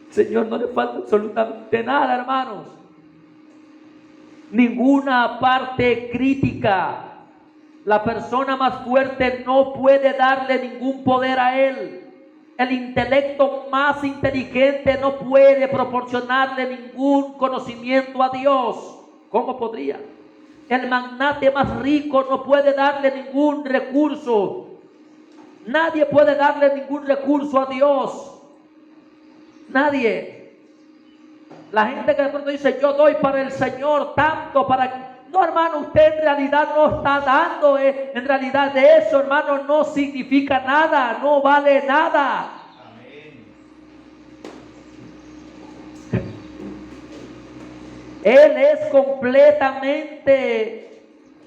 Señor, no le falta absolutamente nada, hermanos. Ninguna parte crítica. La persona más fuerte no puede darle ningún poder a él. El intelecto más inteligente no puede proporcionarle ningún conocimiento a Dios. ¿Cómo podría? El magnate más rico no puede darle ningún recurso. Nadie puede darle ningún recurso a Dios. Nadie. La gente que de pronto dice, yo doy para el Señor tanto para... No, hermano, usted en realidad no está dando. En realidad de eso, hermano, no significa nada. No vale nada. Amén. Él es completamente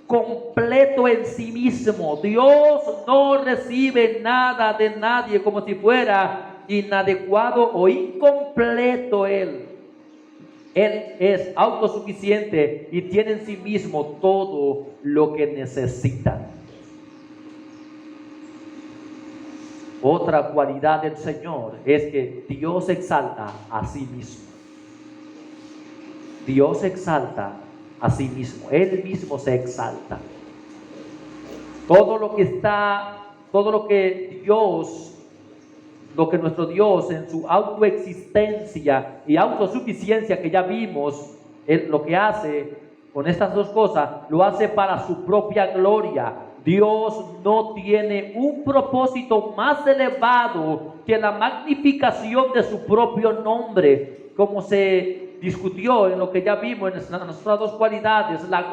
completo en sí mismo. Dios no recibe nada de nadie como si fuera inadecuado o incompleto Él. Él es autosuficiente y tiene en sí mismo todo lo que necesita. Otra cualidad del Señor es que Dios exalta a sí mismo. Dios exalta a sí mismo. Él mismo se exalta. Todo lo que nuestro Dios en su autoexistencia y autosuficiencia que ya vimos, Él lo que hace con estas dos cosas, lo hace para su propia gloria. Dios no tiene un propósito más elevado que la magnificación de su propio nombre, como se discutió en lo que ya vimos en nuestras dos cualidades. La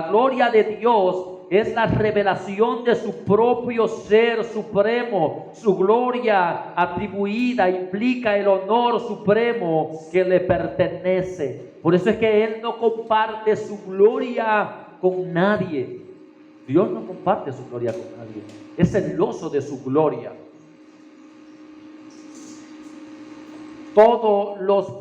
gloria de Dios es la revelación de su propio ser supremo. Su gloria atribuida implica el honor supremo que le pertenece. Por eso es que Él no comparte su gloria con nadie. Dios no comparte su gloria con nadie. Es celoso de su gloria. Todos los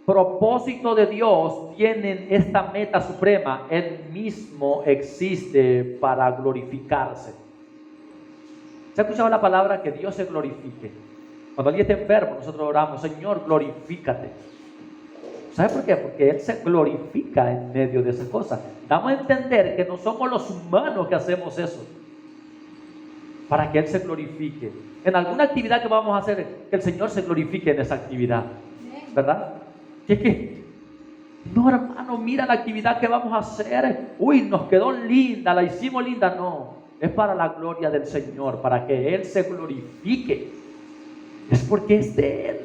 propósitos de Dios tienen esta meta suprema. Él mismo existe para glorificarse. ¿Se ha escuchado la palabra que Dios se glorifique? Cuando alguien está enfermo, nosotros oramos, Señor, glorifícate. ¿Sabe por qué? Porque Él se glorifica en medio de esas cosas. Damos a entender que no somos los humanos que hacemos eso, para que Él se glorifique. En alguna actividad que vamos a hacer, que el Señor se glorifique en esa actividad, ¿verdad? No, hermano, mira la actividad que vamos a hacer. Uy, nos quedó linda, la hicimos linda. No, es para la gloria del Señor, para que Él se glorifique. Es porque es de Él.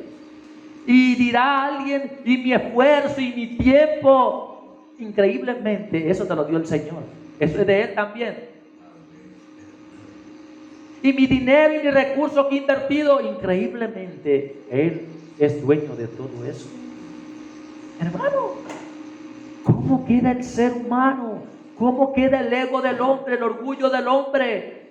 Y dirá alguien, y mi esfuerzo y mi tiempo, increíblemente, eso te lo dio el Señor. Eso es de Él también. y mi dinero y mi recurso que he invertido. Increíblemente, Él es dueño de todo eso. Hermano, ¿cómo queda el ser humano? ¿Cómo queda el ego del hombre, el orgullo del hombre?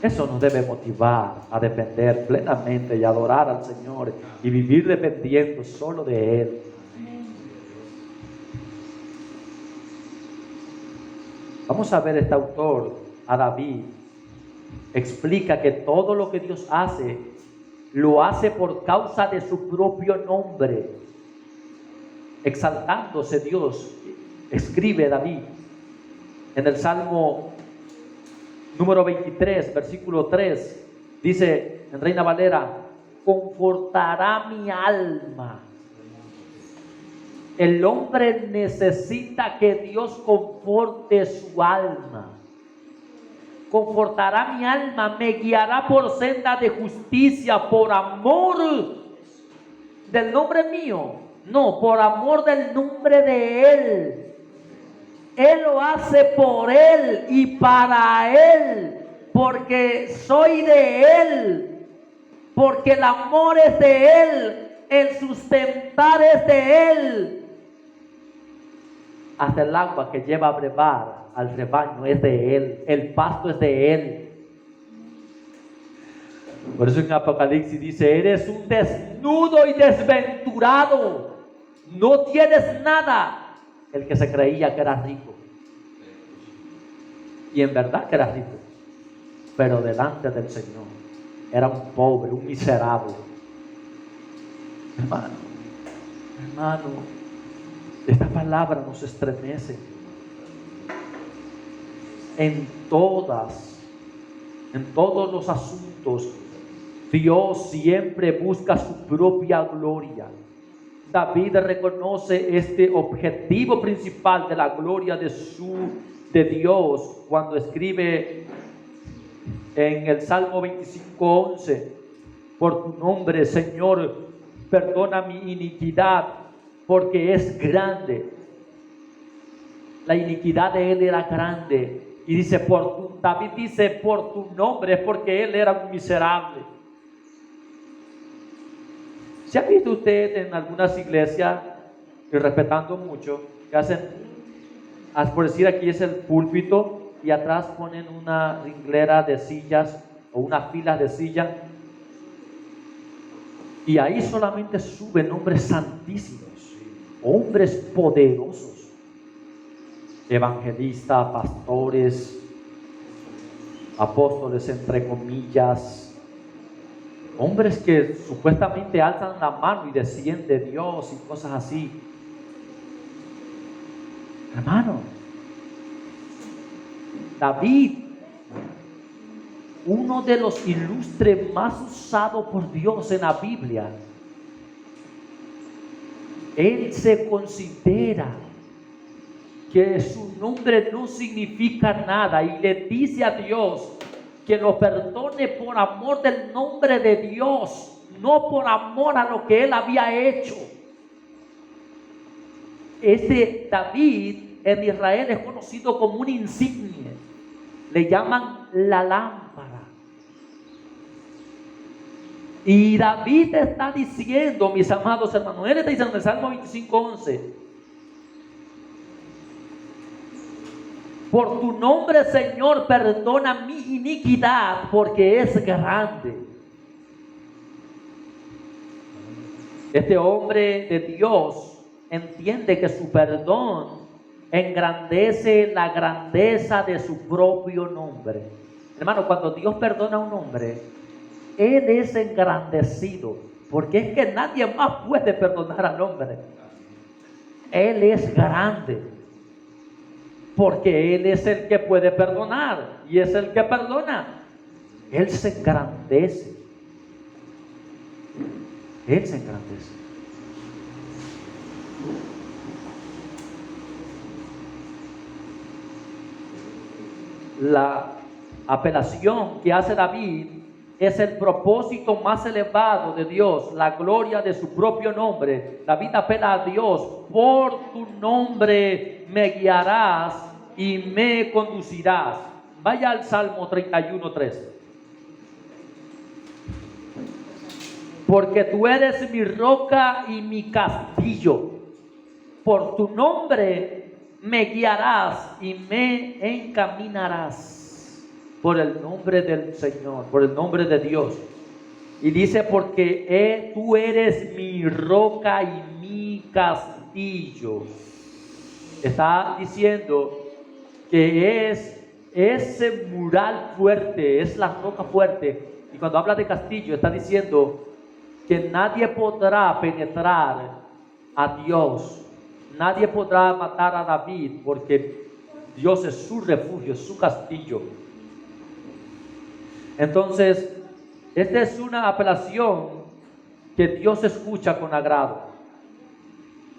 Eso nos debe motivar a depender plenamente y adorar al Señor y vivir dependiendo solo de Él. Vamos a ver este autor, a David, explica que todo lo que Dios hace, lo hace por causa de su propio nombre. Exaltándose Dios, escribe David en el Salmo número 23, versículo 3, dice en Reina Valera: confortará mi alma. El hombre necesita que Dios conforte su alma. Confortará mi alma, me guiará por senda de justicia, por amor del nombre mío. No, por amor del nombre de Él. Él lo hace por Él y para Él, porque soy de Él, porque el amor es de Él, el sustentar es de Él. Hasta el agua que lleva a brevar al rebaño es de Él, el pasto es de Él. Por eso en Apocalipsis dice: eres un desnudo y desventurado, no tienes nada. El que se creía que era rico, y en verdad que era rico, pero delante del Señor era un pobre, un miserable. Hermano, esta palabra nos estremece. En todos los asuntos, Dios siempre busca su propia gloria. David reconoce este objetivo principal de la gloria de Dios cuando escribe en el Salmo 25:11: por tu nombre, Señor, perdona mi iniquidad, porque es grande. La iniquidad de él era grande. Y dice, David dice, por tu nombre, es porque él era un miserable. ¿Se ha visto usted en algunas iglesias, y respetando mucho, que hacen, por decir, aquí es el púlpito y atrás ponen una ringlera de sillas o una fila de sillas, y ahí solamente suben hombres santísimos, hombres poderosos, evangelistas, pastores, apóstoles entre comillas, hombres que supuestamente alzan la mano y desciende Dios y cosas así. Hermano, David, uno de los ilustres más usados por Dios en la Biblia, él se considera que su nombre no significa nada y le dice a Dios que lo perdone por amor del nombre de Dios, no por amor a lo que él había hecho. Este David en Israel es conocido como un insignia, le llaman la lámpara. Y David está diciendo, mis amados hermanos, él está diciendo en el Salmo 25:11: por tu nombre, Señor, perdona mi iniquidad, porque es grande. Este hombre de Dios entiende que su perdón engrandece la grandeza de su propio nombre. Hermano, cuando Dios perdona a un hombre, Él es engrandecido, porque es que nadie más puede perdonar al hombre. Él es grande, porque Él es el que puede perdonar y es el que perdona. Él se engrandece. Él se engrandece. La apelación que hace David es el propósito más elevado de Dios, la gloria de su propio nombre. David apela a Dios: por tu nombre me guiarás y me conducirás. Vaya al Salmo 31:3. Porque tú eres mi roca y mi castillo. Por tu nombre me guiarás y me encaminarás. Por el nombre del Señor, por el nombre de Dios. Y dice, porque tú eres mi roca y mi castillo. Está diciendo que es ese mural fuerte, es la roca fuerte. Y cuando habla de castillo, está diciendo que nadie podrá penetrar a Dios. Nadie podrá matar a David, porque Dios es su refugio, es su castillo. Entonces, esta es una apelación que Dios escucha con agrado.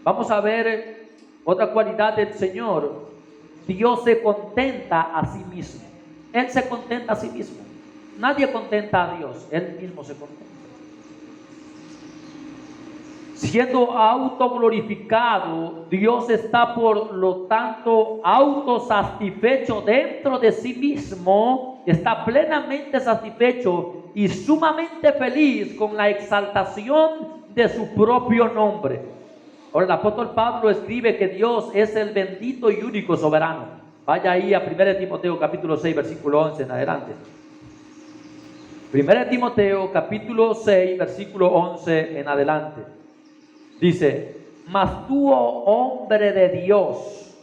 Vamos a ver otra cualidad del Señor. Dios se contenta a sí mismo. Él se contenta a sí mismo. Nadie contenta a Dios, Él mismo se contenta. Siendo autoglorificado, Dios está por lo tanto autosatisfecho dentro de sí mismo, está plenamente satisfecho y sumamente feliz con la exaltación de su propio nombre. Ahora el apóstol Pablo escribe que Dios es el bendito y único soberano. Vaya ahí a 1 Timoteo capítulo 6 versículo 11 en adelante. 1 Timoteo capítulo 6 versículo 11 en adelante. Dice, mas tú, oh hombre de Dios,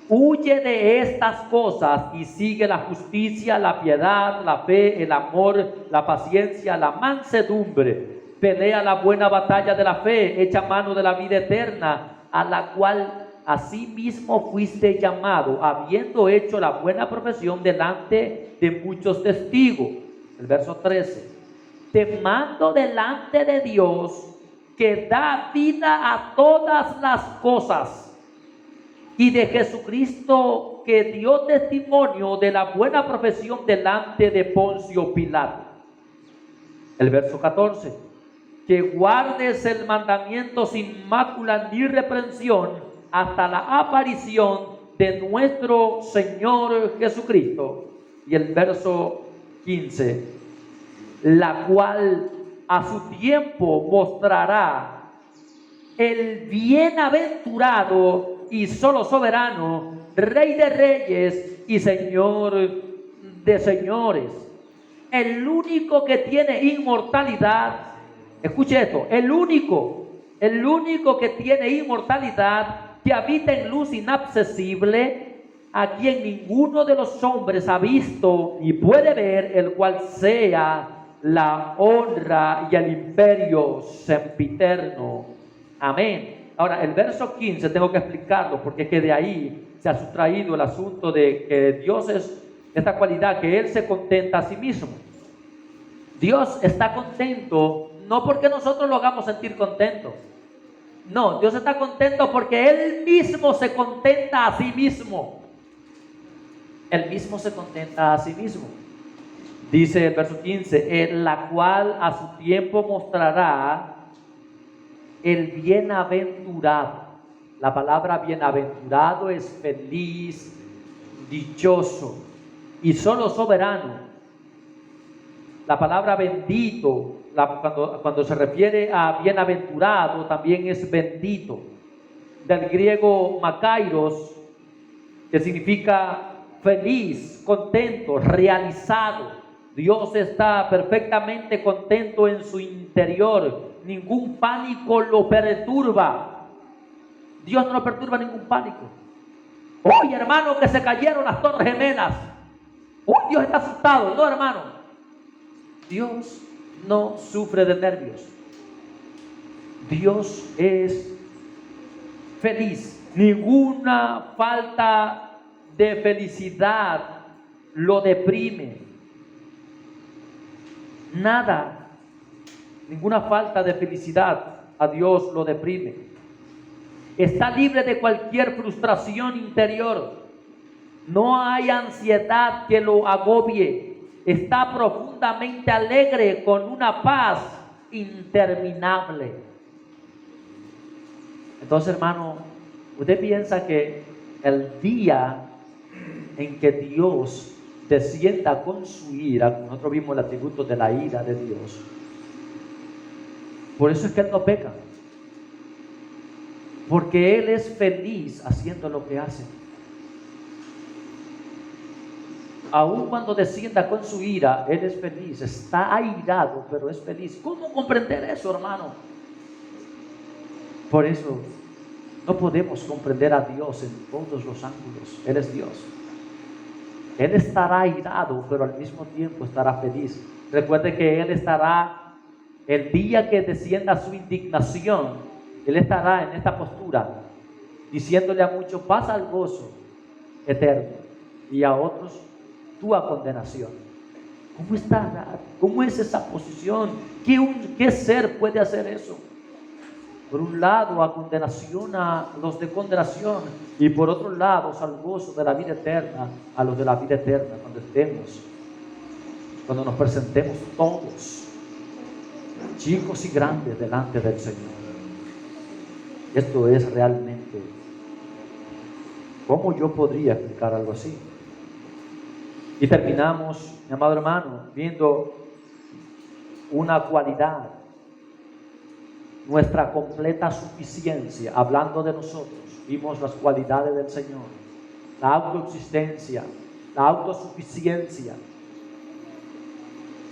huye de estas cosas y sigue la justicia, la piedad, la fe, el amor, la paciencia, la mansedumbre. Pelea la buena batalla de la fe, echa mano de la vida eterna, a la cual asimismo fuiste llamado, habiendo hecho la buena profesión delante de muchos testigos. El verso 13. Te mando delante de Dios, que da vida a todas las cosas, y de Jesucristo, que dio testimonio de la buena profesión delante de Poncio Pilato. El verso 14. Que guardes el mandamiento sin mácula ni reprensión hasta la aparición de nuestro Señor Jesucristo. Y el verso 15. La cual a su tiempo mostrará el bienaventurado y solo soberano, Rey de reyes y Señor de señores, el único que tiene inmortalidad. Escuche esto, el único que tiene inmortalidad, que habita en luz inaccesible, a quien ninguno de los hombres ha visto y puede ver, el cual sea la honra y el imperio sempiterno. Amén. Ahora, el verso 15 tengo que explicarlo, porque es que de ahí se ha sustraído el asunto de que Dios es esta cualidad, que Él se contenta a sí mismo. Dios está contento no porque nosotros lo hagamos sentir contento. No, Dios está contento porque Él mismo se contenta a sí mismo. Él mismo se contenta a sí mismo. Dice el verso 15, en la cual a su tiempo mostrará el bienaventurado. La palabra bienaventurado es feliz, dichoso y solo soberano. La palabra bendito, cuando se refiere a bienaventurado, también es bendito. Del griego makairos, que significa feliz, contento, realizado. Dios está perfectamente contento en su interior. Ningún pánico lo perturba. Dios no lo perturba ningún pánico. Oye, hermano, que se cayeron las torres gemelas. Dios está asustado. No, hermano. Dios no sufre de nervios. Dios es feliz. Ninguna falta de felicidad lo deprime. Nada, ninguna falta de felicidad a Dios lo deprime. Está libre de cualquier frustración interior. No hay ansiedad que lo agobie. Está profundamente alegre con una paz interminable. Entonces, hermano, ¿usted piensa que el día en que Dios descienda con su ira, nosotros vimos el atributo de la ira de Dios. Por eso es que Él no peca, porque Él es feliz haciendo lo que hace. Aun cuando descienda con su ira, Él es feliz, está airado, pero es feliz. ¿Cómo comprender eso, hermano? Por eso no podemos comprender a Dios en todos los ángulos. Él es Dios. Él estará airado, pero al mismo tiempo estará feliz. Recuerde que Él estará, el día que descienda su indignación, Él estará en esta postura, diciéndole a muchos, pasa al gozo eterno, y a otros, tú a condenación. ¿Cómo está? ¿Cómo es esa posición? ¿Qué ser puede hacer eso? Por un lado a condenación a los de condenación, y por otro lado al gozo de la vida eterna a los de la vida eterna, cuando nos presentemos todos, chicos y grandes, delante del Señor. Esto es realmente, ¿cómo yo podría explicar algo así? Y terminamos, mi amado hermano, viendo una cualidad, nuestra completa suficiencia. Hablando de nosotros, vimos las cualidades del Señor: la autoexistencia, la autosuficiencia.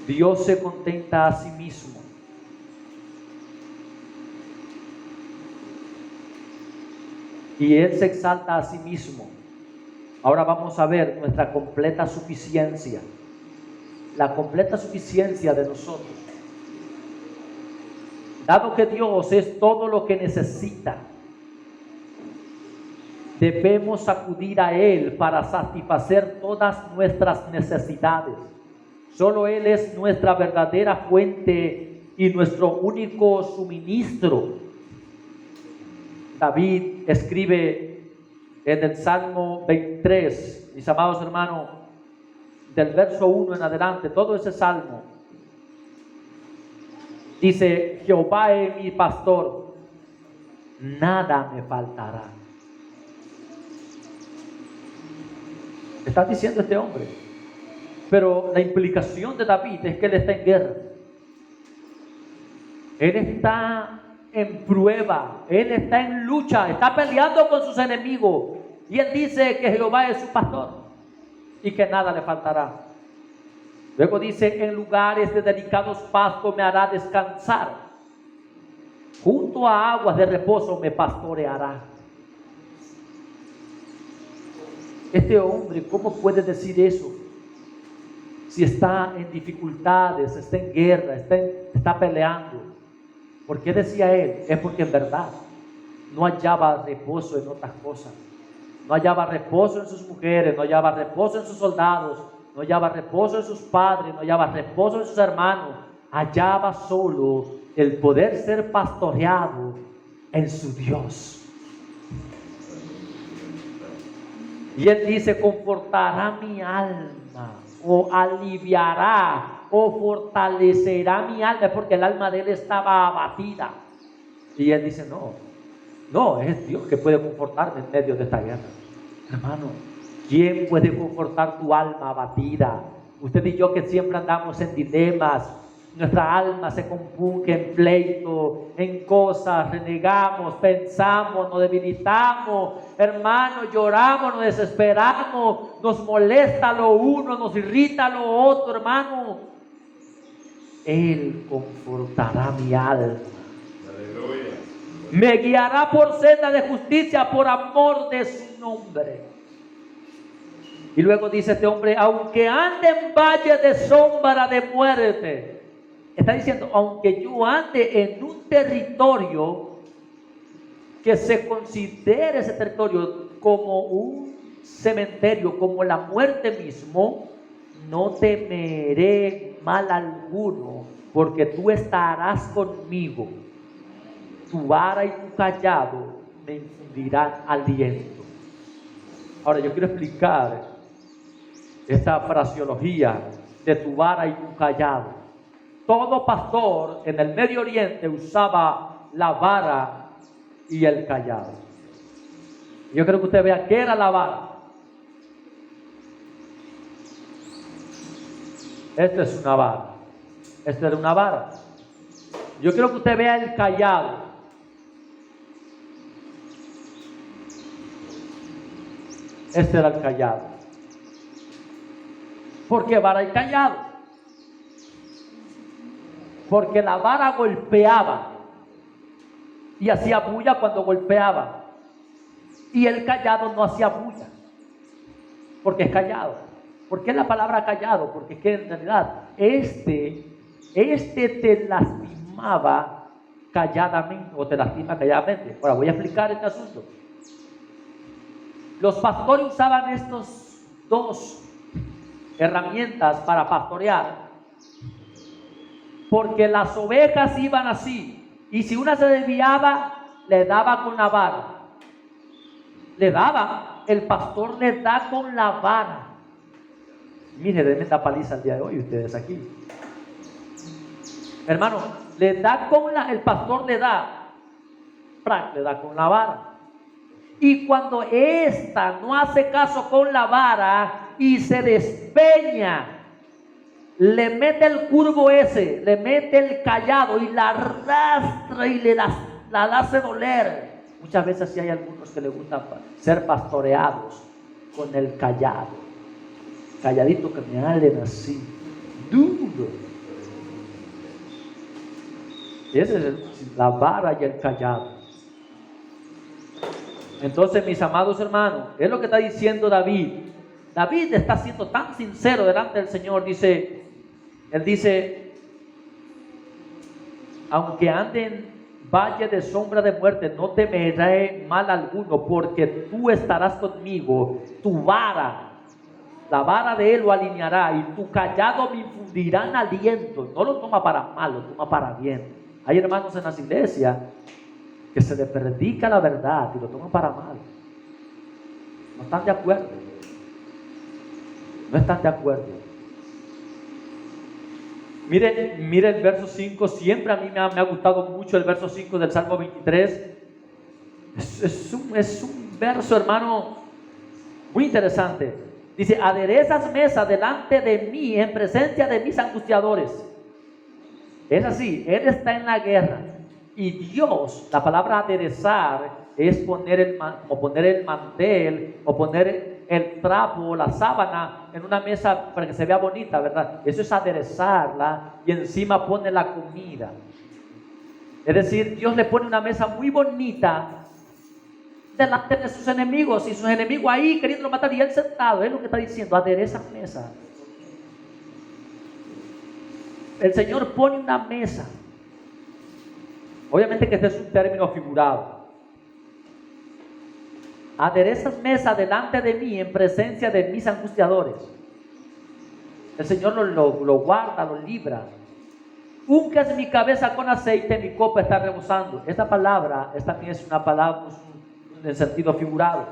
Dios se contenta a sí mismo. Y Él se exalta a sí mismo. Ahora vamos a ver nuestra completa suficiencia, la completa suficiencia de nosotros. Dado que Dios es todo lo que necesita, debemos acudir a Él para satisfacer todas nuestras necesidades. Solo Él es nuestra verdadera fuente y nuestro único suministro. David escribe en el Salmo 23, mis amados hermanos, del verso 1 en adelante, todo ese salmo, dice: Jehová es mi pastor, nada me faltará. Está diciendo este hombre. Pero la implicación de David es que él está en guerra. Él está en prueba, él está en lucha, está peleando con sus enemigos. Y él dice que Jehová es su pastor y que nada le faltará. Luego dice: en lugares de delicados pastos me hará descansar, junto a aguas de reposo me pastoreará. Este hombre, ¿cómo puede decir eso? Si está en dificultades, está en guerra, está peleando. ¿Por qué decía él? Es porque en verdad no hallaba reposo en otras cosas. No hallaba reposo en sus mujeres, no hallaba reposo en sus soldados, no hallaba reposo en sus padres, no hallaba reposo en sus hermanos. Hallaba solo el poder ser pastoreado en su Dios. Y él dice: confortará mi alma, o aliviará, o fortalecerá mi alma, porque el alma de él estaba abatida. Y él dice: no, es Dios que puede confortarme en medio de esta guerra. Hermano, ¿quién puede confortar tu alma abatida? Usted y yo, que siempre andamos en dilemas, nuestra alma se compunge en pleito, en cosas, renegamos, pensamos, nos debilitamos, hermano, lloramos, nos desesperamos, nos molesta lo uno, nos irrita lo otro, hermano. Él confortará mi alma. Aleluya. Me guiará por senda de justicia por amor de su nombre. Y luego dice este hombre: aunque ande en valle de sombra de muerte. Está diciendo: aunque yo ande en un territorio que se considere ese territorio como un cementerio, como la muerte mismo, no temeré mal alguno, porque tú estarás conmigo. Tu vara y tu callado me infundirán aliento. Ahora yo quiero explicar esta fraseología de tu vara y tu callado. Todo pastor en el Medio Oriente usaba la vara y el callado. Yo creo que usted vea qué era la vara. Esto es una vara. Esto era una vara. Yo quiero que usted vea el cayado. Este era el cayado. ¿Por qué vara y cayado? Porque la vara golpeaba y hacía bulla cuando golpeaba, y el cayado no hacía bulla porque es callado. ¿Por qué la palabra callado? Porque es que en realidad este te lastimaba calladamente, o te lastima calladamente. Ahora voy a explicar este asunto. Los pastores usaban estos dos herramientas para pastorear, porque las ovejas iban así, y si una se desviaba, le daba con la vara. Le daba, el pastor le da con la vara. Mire, denme esta paliza el día de hoy ustedes aquí. Hermano, le da con el pastor le da con la vara. Y cuando ésta no hace caso con la vara y se despeña, le mete el curvo ese, le mete el cayado y la arrastra y la hace doler. Muchas veces sí hay algunos que les gusta ser pastoreados con el cayado. Calladito que me halen así, duro. Esa es la vara y el callado. Entonces, mis amados hermanos, es lo que está diciendo David. David está siendo tan sincero delante del Señor. Él dice, aunque ande en valle de sombra de muerte, no temeré mal alguno, porque tú estarás conmigo. Tu vara, la vara de él lo alineará, y tu callado me infundirán aliento. No lo toma para mal, lo toma para bien. Hay hermanos en las iglesias que se les predica la verdad y lo toman para mal. No están de acuerdo. No están de acuerdo. Mire el verso 5. Siempre a mí me ha gustado mucho el verso 5 del Salmo 23. Es un verso, hermano, muy interesante. Dice, aderezas mesa delante de mí en presencia de mis angustiadores. Es así, él está en la guerra. Y Dios, la palabra aderezar es poner el mantel o poner el trapo o la sábana en una mesa para que se vea bonita, ¿verdad? Eso es aderezarla, y encima pone la comida. Es decir, Dios le pone una mesa muy bonita delante de sus enemigos, y sus enemigos ahí queriéndolo matar, y él sentado. Es lo que está diciendo, adereza mesa. El Señor pone una mesa. Obviamente que este es un término figurado. Aderezas mesa delante de mí en presencia de mis angustiadores. El Señor lo guarda, lo libra. Unges mi cabeza con aceite, mi copa está rebosando. Esta palabra, también es una palabra en sentido figurado.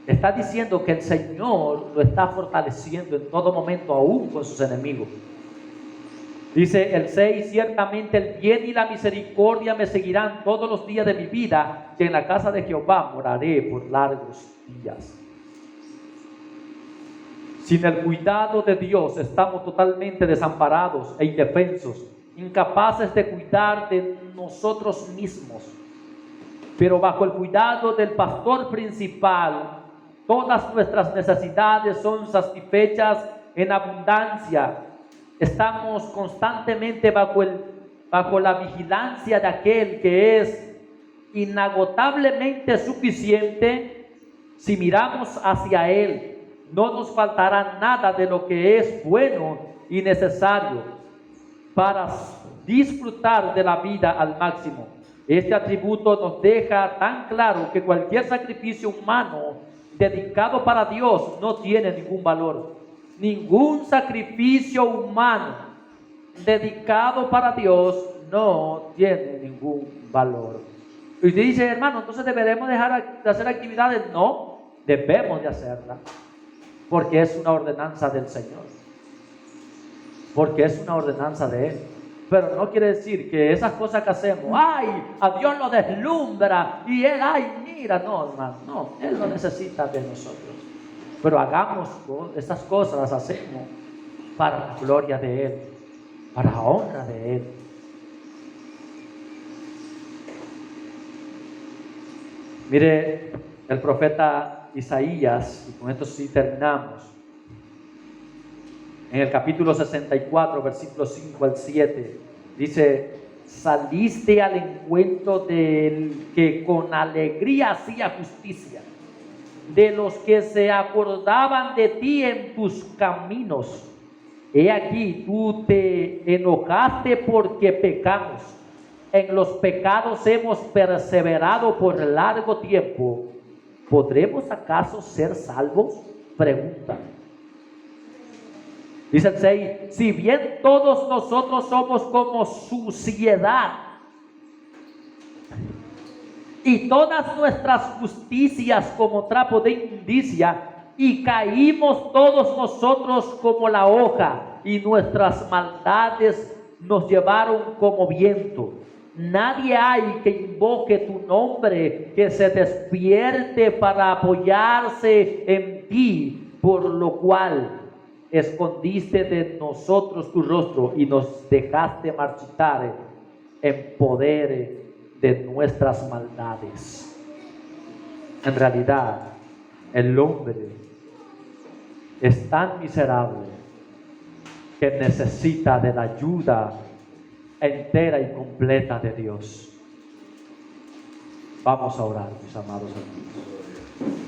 Está diciendo que el Señor lo está fortaleciendo en todo momento, aún con sus enemigos. Dice el 6, ciertamente el bien y la misericordia me seguirán todos los días de mi vida, y en la casa de Jehová moraré por largos días. Sin el cuidado de Dios estamos totalmente desamparados e indefensos, incapaces de cuidar de nosotros mismos. Pero bajo el cuidado del pastor principal, todas nuestras necesidades son satisfechas en abundancia. Estamos constantemente bajo la vigilancia de aquel que es inagotablemente suficiente. Si miramos hacia Él, no nos faltará nada de lo que es bueno y necesario para disfrutar de la vida al máximo. Este atributo nos deja tan claro que cualquier sacrificio humano dedicado para Dios no tiene ningún valor. Ningún sacrificio humano dedicado para Dios no tiene ningún valor. Y usted dice, hermano, entonces deberemos dejar de hacer actividades. No, debemos de hacerlas, porque es una ordenanza del Señor, porque es una ordenanza de Él. Pero no quiere decir que esas cosas que hacemos, ay, a Dios lo deslumbra y Él, ay, mira, no, hermano, no, Él no necesita de nosotros. Pero hagamos esas cosas, las hacemos para la gloria de Él, para la honra de Él. Mire, el profeta Isaías, y con esto sí terminamos, en el capítulo 64, versículos 5 al 7, dice: saliste al encuentro del que con alegría hacía justicia, de los que se acordaban de ti en tus caminos. He aquí, tú te enojaste porque pecamos. En los pecados hemos perseverado por largo tiempo. ¿Podremos acaso ser salvos? Pregunta. Dice el 6: si bien todos nosotros somos como suciedad, y todas nuestras justicias como trapo de inmundicia, y caímos todos nosotros como la hoja, y nuestras maldades nos llevaron como viento. Nadie hay que invoque tu nombre, que se despierte para apoyarse en ti, por lo cual escondiste de nosotros tu rostro y nos dejaste marchitar en poder de nuestras maldades. En realidad, el hombre es tan miserable que necesita de la ayuda entera y completa de Dios. Vamos a orar, mis amados hermanos.